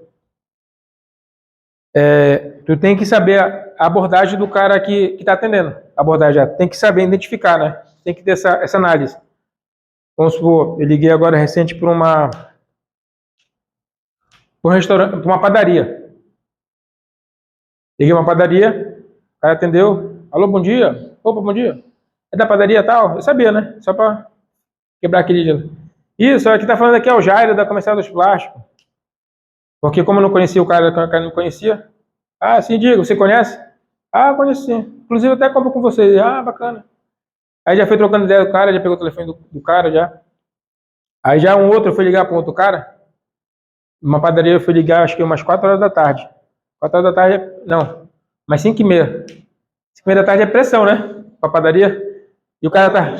[SPEAKER 1] Tu tem que saber a abordagem do cara que está atendendo. A abordagem, tem que saber identificar, né? Tem que ter essa análise. Vamos supor, eu liguei agora recente para um restaurante, para uma padaria. Liguei uma padaria, o cara atendeu. Alô, bom dia. Opa, bom dia. É da padaria tal? Eu sabia, né? Só para quebrar aquele gelo. Isso, aqui tá falando aqui é o Jairo da Comercial dos Plásticos. Porque como eu não conhecia o cara não conhecia. Ah, sim, diga, você conhece? Ah, conheço sim. Inclusive até compro com vocês. Ah, bacana. Aí já foi trocando ideia do cara, já pegou o telefone do cara já. Aí já um outro, eu fui ligar para outro cara. Uma padaria eu fui ligar, acho que umas 4 horas da tarde. 4 horas da tarde, não, mas 5h30. 5h30 da tarde é pressão, né? Pra padaria. E o cara tá...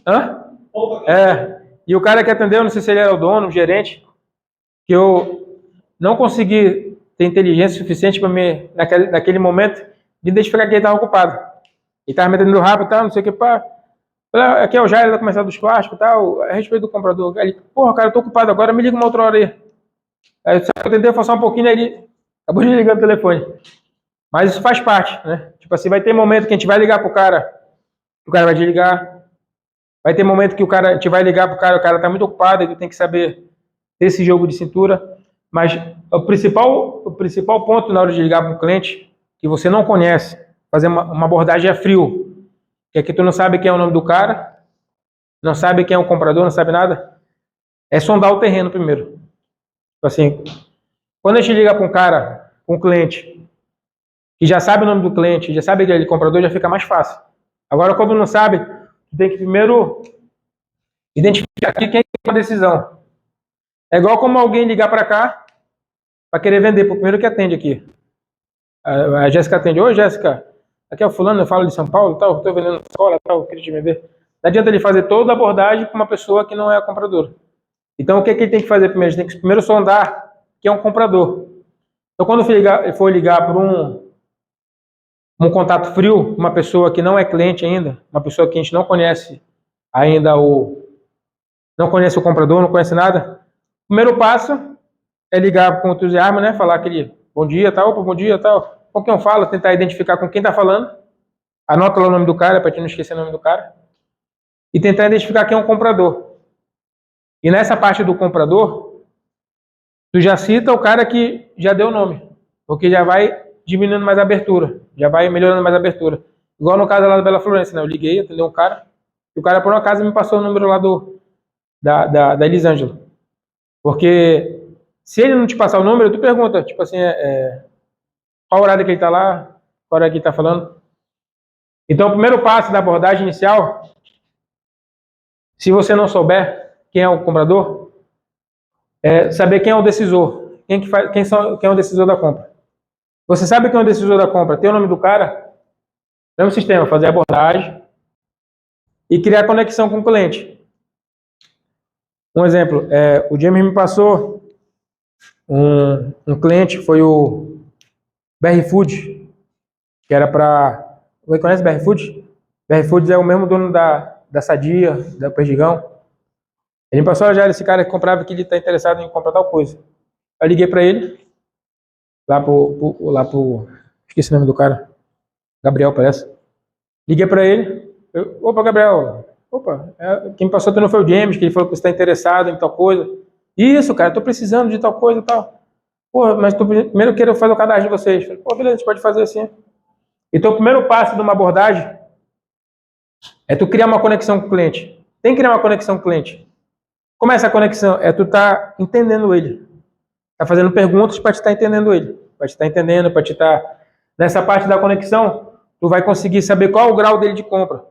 [SPEAKER 1] Hã? E o cara que atendeu, não sei se ele era o dono, o gerente, que eu não consegui ter inteligência suficiente para me, naquele momento, de identificar que ele estava ocupado. Ele estava me atendendo rápido, tal, não sei o que, pá. Aqui é o Jairo da Comercial dos Plásticos, tal, a respeito do comprador. Ele, porra, cara, eu tô ocupado agora, me liga uma outra hora aí. Aí eu tentei forçar um pouquinho, aí ele acabou de ligar o telefone. Mas isso faz parte, né? Tipo assim, vai ter momento que a gente vai ligar pro cara, o cara vai desligar. Vai ter momento que a gente vai ligar pro cara, o cara tá muito ocupado, ele tem que saber ter esse jogo de cintura. Mas o principal ponto na hora de ligar para um cliente que você não conhece, fazer uma abordagem a frio, que é que tu não sabe quem é o nome do cara, não sabe quem é o comprador, não sabe nada, é sondar o terreno primeiro. Assim, quando a gente liga para um cara, para um cliente, que já sabe o nome do cliente, já sabe que ele é comprador, já fica mais fácil. Agora, quando não sabe, tu tem que primeiro identificar quem tem uma decisão. É igual como alguém ligar para cá para querer vender pro primeiro que atende aqui. A Jéssica atende. Oi, Jéssica, aqui é o fulano, eu falo de São Paulo, tal, estou vendendo na escola, tal, queria te vender. Não adianta ele fazer toda a abordagem com uma pessoa que não é compradora. Então, o que ele tem que fazer primeiro? Ele tem que primeiro sondar quem é um comprador. Então, quando for ligar para um contato frio, uma pessoa que não é cliente ainda, uma pessoa que a gente não conhece ainda, não conhece o comprador, não conhece nada, o primeiro passo é ligar com entusiasmo, né? Falar aquele bom dia, tal, opa, bom dia, tal. Com quem eu falo, tentar identificar com quem tá falando. Anota lá o nome do cara, para te não esquecer o nome do cara. E tentar identificar quem é um comprador. E nessa parte do comprador, tu já cita o cara que já deu o nome. Porque já vai diminuindo mais a abertura. Já vai melhorando mais a abertura. Igual no caso lá da Bela Florença, né? Eu liguei, atendeu um cara. E o cara, por uma casa, me passou o número lá da Elisângela. Porque se ele não te passar o número, tu pergunta, tipo assim, qual horário que ele tá lá, Qual é que está falando? Então, o primeiro passo da abordagem inicial, se você não souber quem é o comprador, é saber quem é o decisor. Quem é o decisor da compra. Você sabe quem é o decisor da compra? Tem o nome do cara? Mesmo sistema, fazer a abordagem e criar conexão com o cliente. Um exemplo, o James me passou um cliente, foi o BR Food, que era para... Você conhece BR Food? BR Foods é o mesmo dono da Sadia, da Perdigão. Ele me passou já, esse cara que comprava aqui, ele está interessado em comprar tal coisa. Eu liguei para ele, lá pro... Esqueci o nome do cara. Gabriel, parece. Liguei para ele. Opa, Gabriel. Opa, quem me passou não foi o James, que ele falou que você está interessado em tal coisa. Isso, cara, estou precisando de tal coisa e tal. Pô, mas primeiro eu quero fazer o cadastro de vocês. Falei, pô, beleza, a gente pode fazer assim. Então, o primeiro passo de uma abordagem é tu criar uma conexão com o cliente. Tem que criar uma conexão com o cliente. Como é essa conexão? É tu tá entendendo ele. Tá fazendo perguntas para te estar entendendo ele. Para te estar entendendo, para te estar... Nessa parte da conexão, tu vai conseguir saber qual é o grau dele de compra.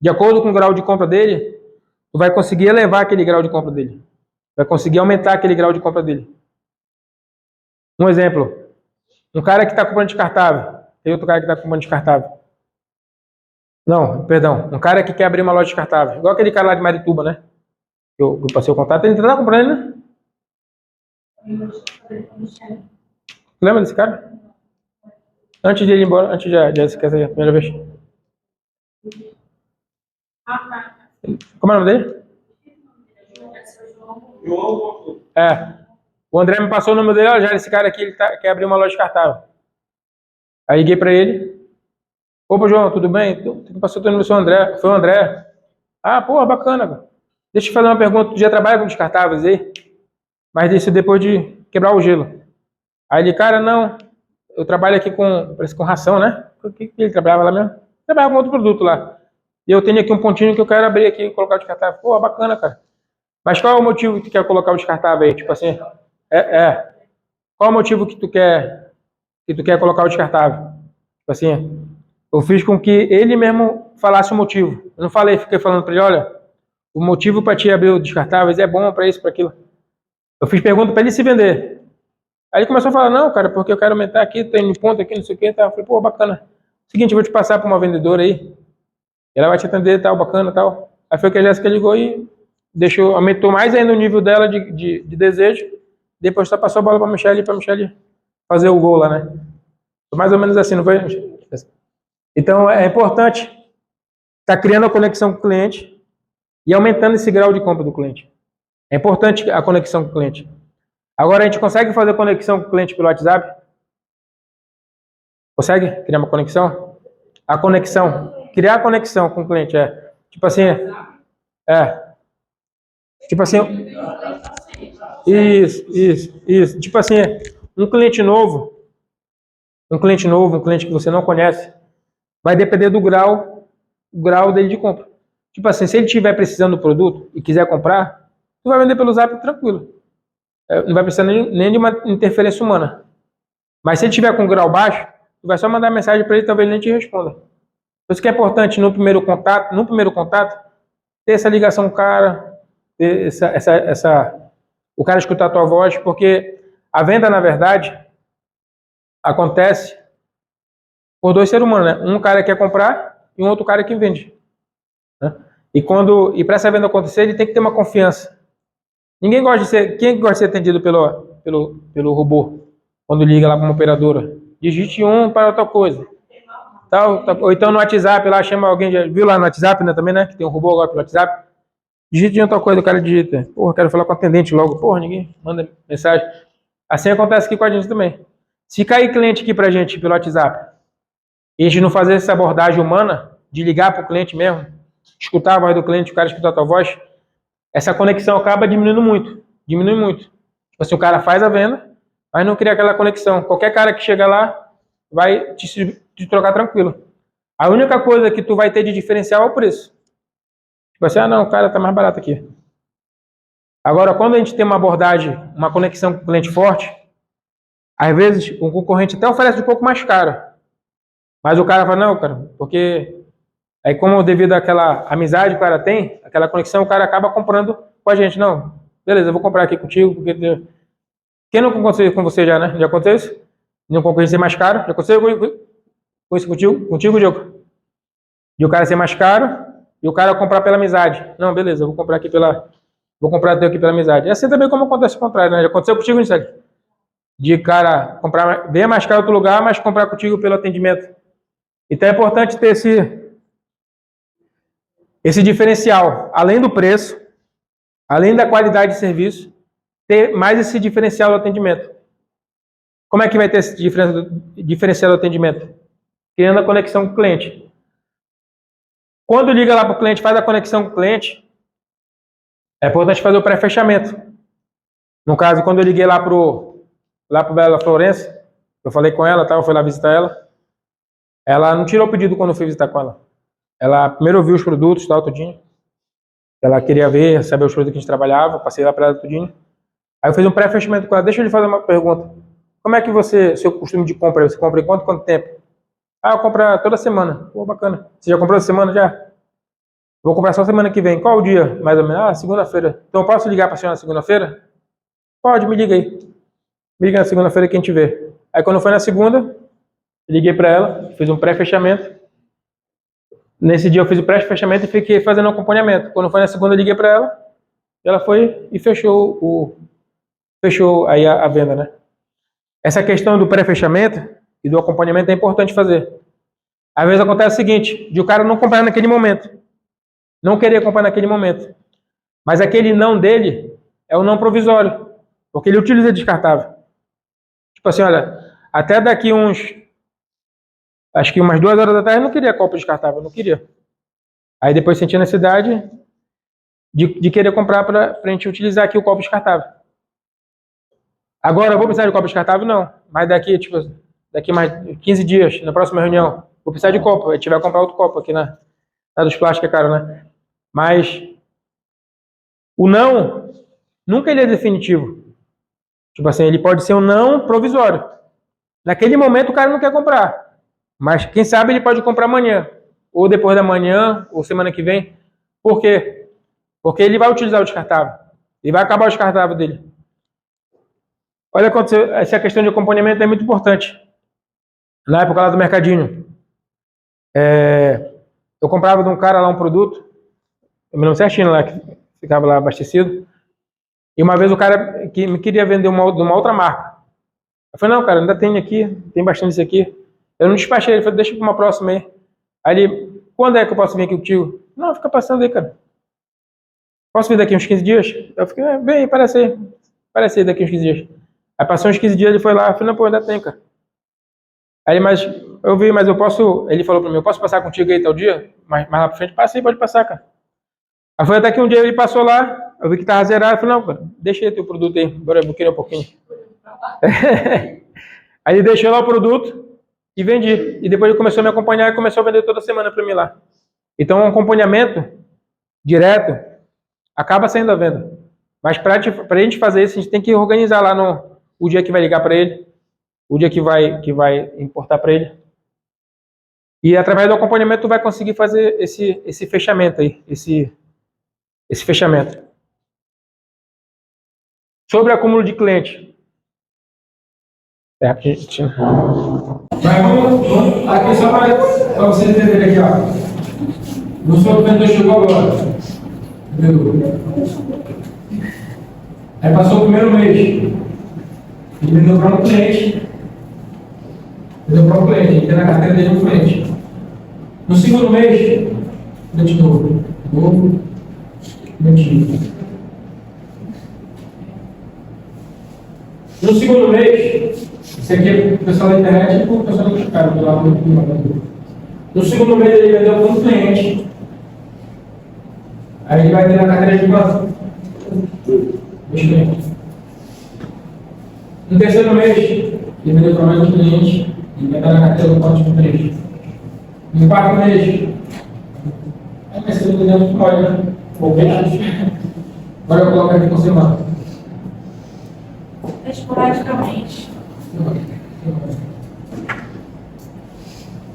[SPEAKER 1] De acordo com o grau de compra dele, tu vai conseguir elevar aquele grau de compra dele. Vai conseguir aumentar aquele grau de compra dele. Um exemplo. Um cara que está comprando descartável. Tem outro cara que está comprando descartável. Não, perdão. Um cara que quer abrir uma loja descartável. Igual aquele cara lá de Marituba, né? Eu passei o contato. Ele está comprando, né? Lembra desse cara? Antes de ele ir embora, antes de esquecer a primeira vez. Como é o nome dele?
[SPEAKER 2] João.
[SPEAKER 1] O André me passou o número dele. Olha, já esse cara aqui ele quer abrir uma loja descartável. Aí liguei pra ele. Opa, João, tudo bem? Tu passou o teu número, seu André. Foi o André. Ah, porra, bacana, cara. Deixa eu te fazer uma pergunta. Tu já trabalha com descartáveis aí? Mas isso depois de quebrar o gelo. Aí ele, cara, não. Eu trabalho aqui parece com ração, né? O que ele trabalhava lá mesmo? Trabalhava com outro produto lá. E eu tenho aqui um pontinho que eu quero abrir aqui e colocar o descartável. Pô, bacana, cara. Mas qual é o motivo que tu quer colocar o descartável aí? Tipo assim, qual é o motivo que tu quer colocar o descartável? Tipo assim, eu fiz com que ele mesmo falasse o motivo. Eu não falei, fiquei falando para ele, olha, o motivo para te abrir o descartáveis é bom para isso, para aquilo. Eu fiz pergunta para ele se vender. Aí ele começou a falar, não, cara, porque eu quero aumentar aqui, tem um ponto aqui, não sei o que, tá. Eu falei, pô, bacana. Seguinte, eu vou te passar para uma vendedora aí. Ela vai te atender, tal, bacana, tal. Aí foi que a Jéssica ligou e aumentou mais ainda o nível dela de desejo. Depois só passou a bola para a Michelle fazer o gol lá, né? Mais ou menos assim, não foi? Então é importante estar criando a conexão com o cliente e aumentando esse grau de compra do cliente. É importante a conexão com o cliente. Agora a gente consegue fazer conexão com o cliente pelo WhatsApp? Consegue criar uma conexão? Criar a conexão com o cliente tipo assim, tipo assim, isso. Tipo assim, um cliente novo, um cliente que você não conhece, vai depender do grau dele de compra. Tipo assim, se ele estiver precisando do produto e quiser comprar, tu vai vender pelo Zap tranquilo. Não vai precisar nem de uma interferência humana. Mas se ele estiver com grau baixo, tu vai só mandar mensagem para ele, talvez ele nem te responda. Por isso que é importante no primeiro contato, ter essa ligação com o cara, ter o cara escutar a tua voz, porque a venda, na verdade, acontece por dois seres humanos, né? Um cara quer comprar e um outro cara que vende. Né? E para essa venda acontecer, ele tem que ter uma confiança. Quem gosta de ser atendido pelo robô? Quando liga lá para uma operadora. Digite 1 para outra coisa. Ou então no WhatsApp, lá chama alguém, viu lá no WhatsApp, né, também, né? Que tem um robô agora pelo WhatsApp. Digite outra coisa, o cara digita. Porra, quero falar com o atendente logo. Porra, ninguém manda mensagem. Assim acontece aqui com a gente também. Se cair cliente aqui pra gente pelo WhatsApp, e a gente não fazer essa abordagem humana, de ligar pro cliente mesmo, escutar a voz do cliente, o cara escutar a tua voz, essa conexão acaba diminuindo muito. Diminui muito. Tipo assim, o cara faz a venda, mas não cria aquela conexão. Qualquer cara que chega lá vai te trocar tranquilo. A única coisa que tu vai ter de diferencial é o preço. Tipo assim, não, o cara tá mais barato aqui. Agora, quando a gente tem uma abordagem, uma conexão com o cliente forte, às vezes o concorrente até oferece um pouco mais caro. Mas o cara fala, não, cara, porque aí como devido àquela amizade que o cara tem, aquela conexão, o cara acaba comprando com a gente. Não, beleza, eu vou comprar aqui contigo, porque... Quem não aconteceu com você já, né? Já aconteceu isso? Não concorrer ser mais caro? Já aconteceu com isso contigo? Contigo, Diogo? De o cara ser mais caro e o cara comprar pela amizade. Não, beleza, eu vou comprar aqui pela... Vou comprar teu aqui pela amizade. E assim também como acontece o contrário, né? Já aconteceu contigo, isso aqui? De cara comprar, ver mais caro outro lugar, mas comprar contigo pelo atendimento. Então é importante ter esse diferencial, além do preço, além da qualidade de serviço, ter mais esse diferencial do atendimento. Como é que vai ter esse diferencial do atendimento? Criando a conexão com o cliente. Quando liga lá para o cliente, faz a conexão com o cliente, é importante fazer o pré-fechamento. No caso, quando eu liguei lá para Bela Florença, eu falei com ela, eu fui lá visitar ela, ela não tirou o pedido quando eu fui visitar com ela. Ela primeiro viu os produtos, tudinho. Ela queria ver, saber os produtos que a gente trabalhava, passei lá para ela tudinho. Aí eu fiz um pré-fechamento com ela. Deixa eu lhe fazer uma pergunta. Como é que seu costume de compra, você compra em quanto tempo? Ah, eu compro toda semana. Pô, bacana. Você já comprou essa semana já? Vou comprar só semana que vem. Qual o dia? Mais ou menos. Ah, segunda-feira. Então eu posso ligar para a senhora na segunda-feira? Pode, me liga aí. Me liga na segunda-feira que a gente vê. Aí quando foi na segunda, liguei para ela, fiz um pré-fechamento. Nesse dia eu fiz o pré-fechamento e fiquei fazendo um acompanhamento. Quando foi na segunda, eu liguei para ela. Ela foi e fechou aí a venda, né? Essa questão do pré-fechamento e do acompanhamento é importante fazer. Às vezes acontece o seguinte, de o cara não comprar naquele momento. Não querer comprar naquele momento. Mas aquele não dele é o não provisório. Porque ele utiliza descartável. Tipo assim, olha, até daqui acho que umas 2 horas da tarde eu não queria copo descartável, eu não queria. Aí depois senti a necessidade de querer comprar para a gente utilizar aqui o copo descartável. Agora, eu vou precisar de copo descartável? Não. Mas daqui mais 15 dias, na próxima reunião, vou precisar de copo. A gente vai comprar outro copo aqui na dos plásticos, é caro, né? Mas o não, nunca ele é definitivo. Tipo assim, ele pode ser um não provisório. Naquele momento o cara não quer comprar. Mas quem sabe ele pode comprar amanhã. Ou depois da manhã, ou semana que vem. Por quê? Porque ele vai utilizar o descartável. Ele vai acabar o descartável dele. Olha, essa questão de acompanhamento é muito importante. Na época lá do mercadinho, eu comprava de um cara lá um produto, eu me lembro certinho lá, que ficava lá abastecido, e uma vez o cara que me queria vender de uma outra marca. Eu falei, não, cara, ainda tem aqui, tem bastante isso aqui. Eu não despachei, ele falou, deixa para uma próxima aí. Aí ele, quando é que eu posso vir aqui contigo? Não, fica passando aí, cara. Posso vir daqui uns 15 dias? Eu fiquei, bem, parece aí daqui uns 15 dias. Aí passou uns 15 dias, ele foi lá, eu falei, não, pô, ainda tem, cara. Aí, mas eu vi, mas eu posso, ele falou pra mim, eu posso passar contigo aí tal dia? Mais lá pra frente, passei, pode passar, cara. Aí foi até que um dia ele passou lá, eu vi que tava zerado, eu falei, não, cara, deixa aí teu produto aí, agora eu querer um pouquinho. Aí ele deixou lá o produto e vendi. E depois ele começou a me acompanhar e começou a vender toda semana pra mim lá. Então, um acompanhamento direto acaba saindo a venda. Mas pra gente fazer isso, a gente tem que organizar lá o dia que vai ligar para ele, o dia que vai importar para ele. E através do acompanhamento tu vai conseguir fazer esse fechamento aí, esse fechamento. Sobre acúmulo de cliente. Mas vamos aqui só para vocês entenderem aqui, ó. O seu vendedor chegou agora. Aí passou o primeiro mês. Ele vendeu para um cliente. Ele tem na carteira dele um cliente. No segundo mês, de novo, cliente. No segundo mês, isso aqui é o pessoal da internet e o pessoal do cara do lado do. No segundo mês ele vendeu para um cliente. Aí ele vai ter na carteira de quanto? 2 clientes. No terceiro mês, ele vendeu para mais um cliente. E vai estar na carteira do código 3. No quarto mês, aí vai ser dentro do código, né? Agora eu coloco aqui por semana.
[SPEAKER 3] Esporadicamente.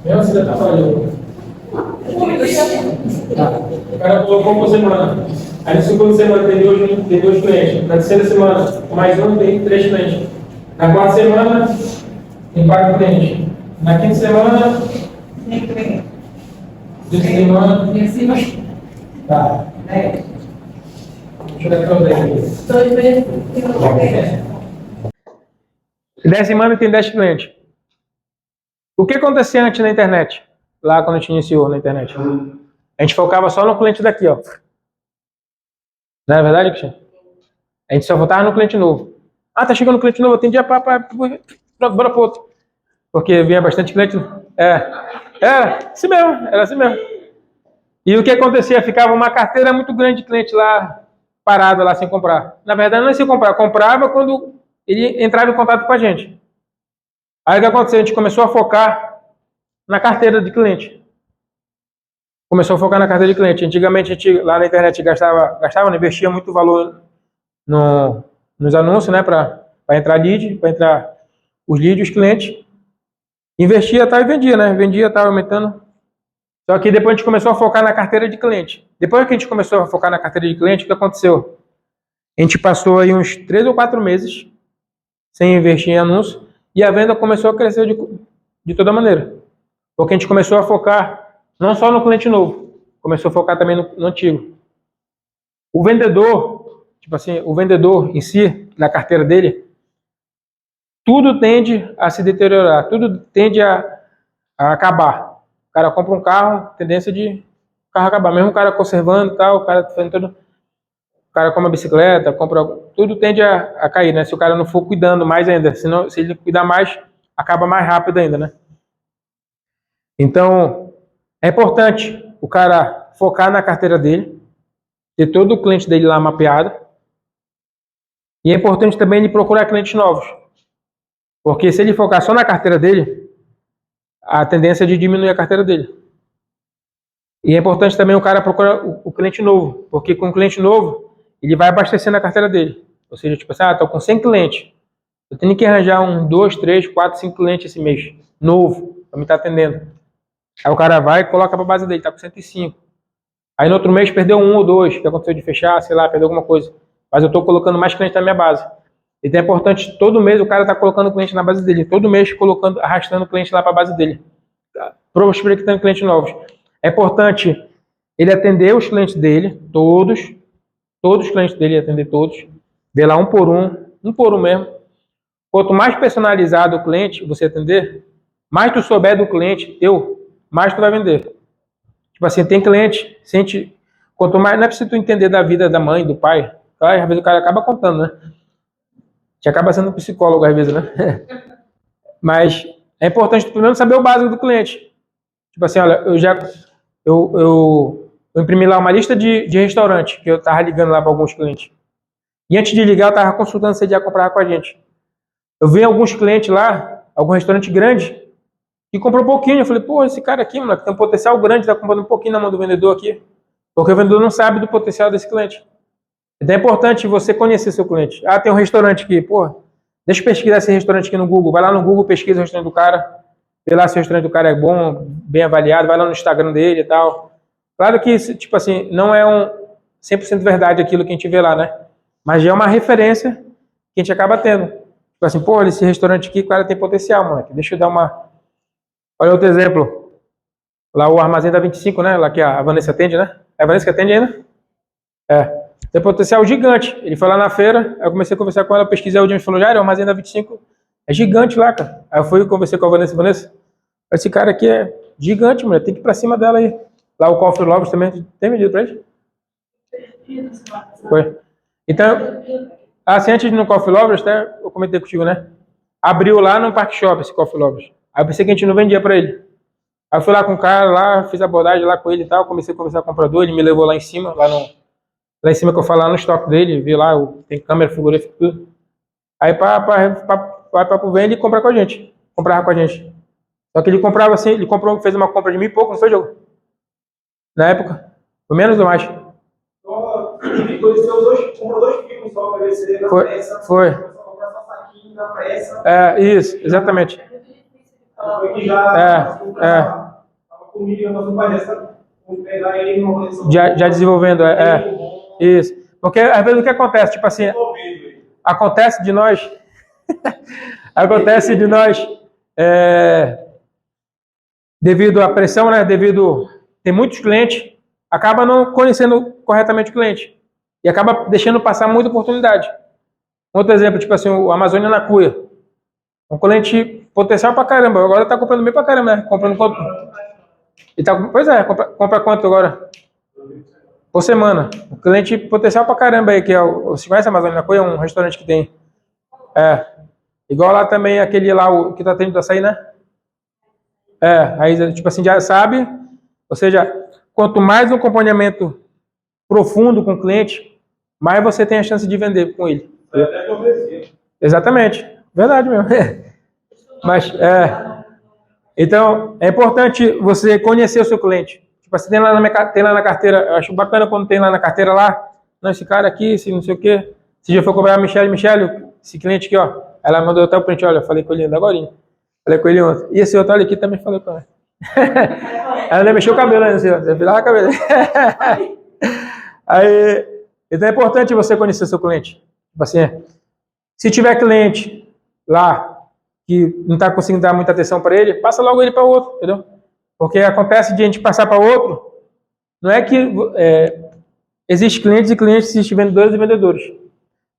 [SPEAKER 1] Mesmo assim, já tá falhando. O cara colocou por semana. Aí na segunda semana tem dois clientes. Na terceira semana, mais um, tem 3 clientes. Na quarta semana, tem 4 clientes. Na quinta semana,
[SPEAKER 3] Nem cliente.
[SPEAKER 1] sexta semana,
[SPEAKER 3] E acima,
[SPEAKER 1] tá.
[SPEAKER 3] 10.
[SPEAKER 1] Deixa eu ver aqui o 10.
[SPEAKER 3] 2 meses, e não tem.
[SPEAKER 1] 10 semanas tem 10 clientes. O que acontecia antes na internet? Lá quando a gente iniciou na internet. A gente focava só no cliente daqui, ó. Não é verdade, Cristiano? A gente só focava no cliente novo. Ah, tá chegando um cliente novo, atendia bora pro outro. Porque vinha bastante cliente. Era assim mesmo, era assim mesmo. E o que acontecia? Ficava uma carteira muito grande de cliente lá, parada lá sem comprar. Na verdade, não é sem comprar, comprava quando ele entrava em contato com a gente. Aí o que aconteceu? A gente começou a focar na carteira de cliente. Começou a focar na carteira de cliente. Antigamente, a gente lá na internet gastava, investia muito valor nos anúncios, né, para entrar lead, para entrar os leads, os clientes. Investia tal e vendia, né? Vendia, estava aumentando. Só que depois a gente começou a focar na carteira de cliente. Depois que a gente começou a focar na carteira de cliente, o que aconteceu? A gente passou aí uns 3 ou 4 meses sem investir em anúncio e a venda começou a crescer de toda maneira. Porque a gente começou a focar não só no cliente novo, começou a focar também no antigo. O vendedor, tipo assim, o vendedor em si, na carteira dele, tudo tende a se deteriorar, tudo tende a acabar. O cara compra um carro, tendência de o carro acabar. Mesmo o cara conservando e tal, o cara fazendo tudo. O cara compra bicicleta, compra. Tudo tende a cair, né? Se o cara não for cuidando mais ainda. Senão, se ele cuidar mais, acaba mais rápido ainda, né? Então, é importante o cara focar na carteira dele, ter todo o cliente dele lá mapeado. E é importante também ele procurar clientes novos. Porque se ele focar só na carteira dele, a tendência é de diminuir a carteira dele. E é importante também o cara procurar o cliente novo, porque com o cliente novo, ele vai abastecendo a carteira dele. Ou seja, tipo assim, estou com 100 clientes. Eu tenho que arranjar 1, 2, 3, 4, 5 clientes esse mês, novo, para me estar atendendo. Aí o cara vai e coloca para a base dele, tá com 105. Aí no outro mês perdeu 1 ou 2, que aconteceu de fechar, sei lá, perdeu alguma coisa. Mas eu estou colocando mais clientes na minha base. Então é importante, todo mês o cara tá colocando cliente na base dele, todo mês colocando, arrastando cliente lá para a base dele, prospectando clientes novos. É importante ele atender os clientes dele, todos os clientes dele, atender todos, ver lá um por um mesmo. Quanto mais personalizado o cliente você atender, mais tu souber do cliente teu, mais tu vai vender. Tipo assim, tem cliente, sente, quanto mais, não é preciso tu entender da vida da mãe, do pai, tá? Às vezes o cara acaba contando, né? Te acaba sendo um psicólogo às vezes, né? Mas é importante tu primeiro saber o básico do cliente. Tipo assim, olha, eu imprimi lá uma lista de restaurante, que eu tava ligando lá para alguns clientes. E antes de ligar, eu tava consultando se ele ia comprar com a gente. Eu vi alguns clientes lá, algum restaurante grande, que comprou um pouquinho. Eu falei, pô, esse cara aqui, mano, tem um potencial grande, tá comprando um pouquinho na mão do vendedor aqui. Porque o vendedor não sabe do potencial desse cliente. Então é importante você conhecer seu cliente. Ah, tem um restaurante aqui, pô, deixa eu pesquisar esse restaurante aqui no Google. Vai lá no Google, pesquisa o restaurante do cara, vê lá se o restaurante do cara é bom, bem avaliado, vai lá no Instagram dele e tal. Claro que, tipo assim, não é um 100% verdade aquilo que a gente vê lá, né? Mas já é uma referência que a gente acaba tendo. Tipo assim, pô, esse restaurante aqui, o cara tem potencial, moleque. Deixa eu dar uma... Olha outro exemplo. Lá o Armazém da 25, né? Lá que a Vanessa atende, né? É a Vanessa que atende ainda? É. Tem potencial gigante. Ele foi lá na feira, aí eu comecei a conversar com ela, pesquisei o dia e falou, já, o Armazém da 25 é gigante lá, cara. Aí eu fui e conversei com a Vanessa. Esse cara aqui é gigante, mulher, tem que ir pra cima dela aí. Lá o Coffee Lovers também, tem vendido pra ele? Foi. Então, assim, antes de ir no Coffee Lovers, até eu comentei contigo, né? Abriu lá no Park Shop esse Coffee Lovers. Aí eu pensei que a gente não vendia pra ele. Aí eu fui lá com o cara, lá, fiz a abordagem lá com ele e tal, comecei a conversar com o comprador, ele me levou lá em cima, lá em cima que eu falo, lá no estoque dele, vi lá, tem câmera, frigorífico, tudo. Aí para venda e comprar com a gente. Comprava com a gente. Só que ele comprava assim, ele comprou, fez uma compra de 1.000 e pouco, não foi, jogo? Na época. Foi menos ou mais?
[SPEAKER 2] Só comprou 2 quilos só para ver se na
[SPEAKER 1] Foi,
[SPEAKER 2] pressa.
[SPEAKER 1] foi.
[SPEAKER 2] Começou a comprar só saquinho na pressa.
[SPEAKER 1] É, isso, exatamente.
[SPEAKER 2] Foi que já estava comigo e nosso pai dessa. Pegar ele numa conexão.
[SPEAKER 1] Já desenvolvendo, isso. Porque às vezes o que acontece, tipo assim, acontece de nós, devido à pressão, né? Tem muitos clientes, acaba não conhecendo corretamente o cliente e acaba deixando passar muita oportunidade. Outro exemplo, tipo assim, o Amazônia na Cuia. Um cliente potencial pra caramba, agora tá comprando bem pra caramba, né? Comprando quanto? Pois é, compra quanto agora? Por semana. Um cliente potencial pra caramba aí, que é você conhece a Amazônia na Cuia? É um restaurante que tem. Igual lá também, aquele lá, o que tá tendo açaí, né? Aí, tipo assim, já sabe, ou seja, quanto mais um acompanhamento profundo com o cliente, mais você tem a chance de vender com ele.
[SPEAKER 2] Até que eu oferecia.
[SPEAKER 1] Exatamente. Verdade mesmo. Mas, então, é importante você conhecer o seu cliente. Tipo, você tem lá na carteira, eu acho bacana quando tem lá na carteira lá, não, esse cara aqui, esse não sei o quê. Se já for cobrar a Michelle, esse cliente aqui, ó, ela mandou até o print, olha, eu falei com ele ainda agora. Falei com ele ontem. E esse outro ali aqui também falei com ela. Ela ainda mexeu o cabelo ainda, você viu o cabelo. Aí, então é importante você conhecer o seu cliente. Tipo assim, se tiver cliente lá que não está conseguindo dar muita atenção para ele, passa logo ele para outro, entendeu? Porque acontece de a gente passar para outro, não é que existe clientes e clientes, existem vendedores e vendedores.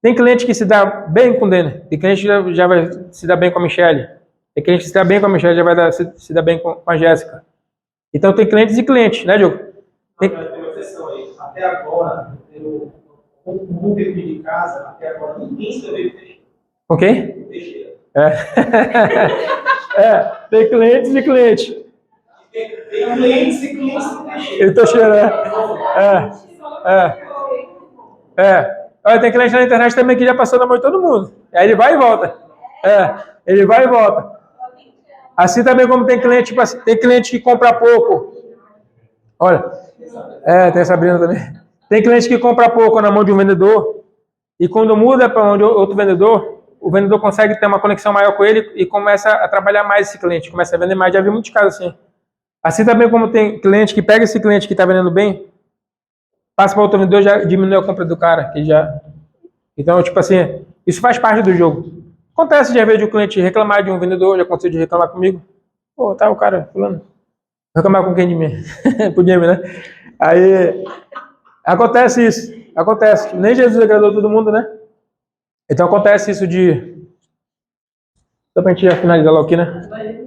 [SPEAKER 1] Tem cliente que se dá bem com o Denner, tem cliente que já vai se dar bem com a Michelle, tem cliente que se dá bem com a Michelle, já vai se dar bem com a Jéssica. Então tem clientes e clientes, né, Diogo?
[SPEAKER 2] Tem uma exceção aí. Até agora, o de casa, até agora, ninguém se deu bem.
[SPEAKER 1] Com quem?
[SPEAKER 2] Teixeira.
[SPEAKER 1] Tem clientes e clientes.
[SPEAKER 2] Tem clientes e clientes.
[SPEAKER 1] Eu tô cheirando. Olha, tem cliente na internet também que já passou na mão de todo mundo. Aí ele vai e volta. Ele vai e volta. Assim também como tem cliente, tipo assim, tem cliente que compra pouco. Olha, tem a Sabrina também. Tem cliente que compra pouco na mão de um vendedor e quando muda para mão de outro vendedor, o vendedor consegue ter uma conexão maior com ele e começa a trabalhar mais esse cliente, começa a vender mais. Já vi muitos casos assim. Assim também como tem cliente que pega esse cliente que está vendendo bem, passa para outro vendedor, já diminui a compra do cara. Então, tipo assim, isso faz parte do jogo. Acontece de, às vezes, o cliente reclamar de um vendedor, já aconteceu de reclamar comigo. Pô, tá o cara, fulano. Reclamar com quem de mim? Podia, né? Aí, acontece isso. Acontece. Nem Jesus agradou todo mundo, né? Então, acontece isso de... Só pra gente finalizar logo aqui, né?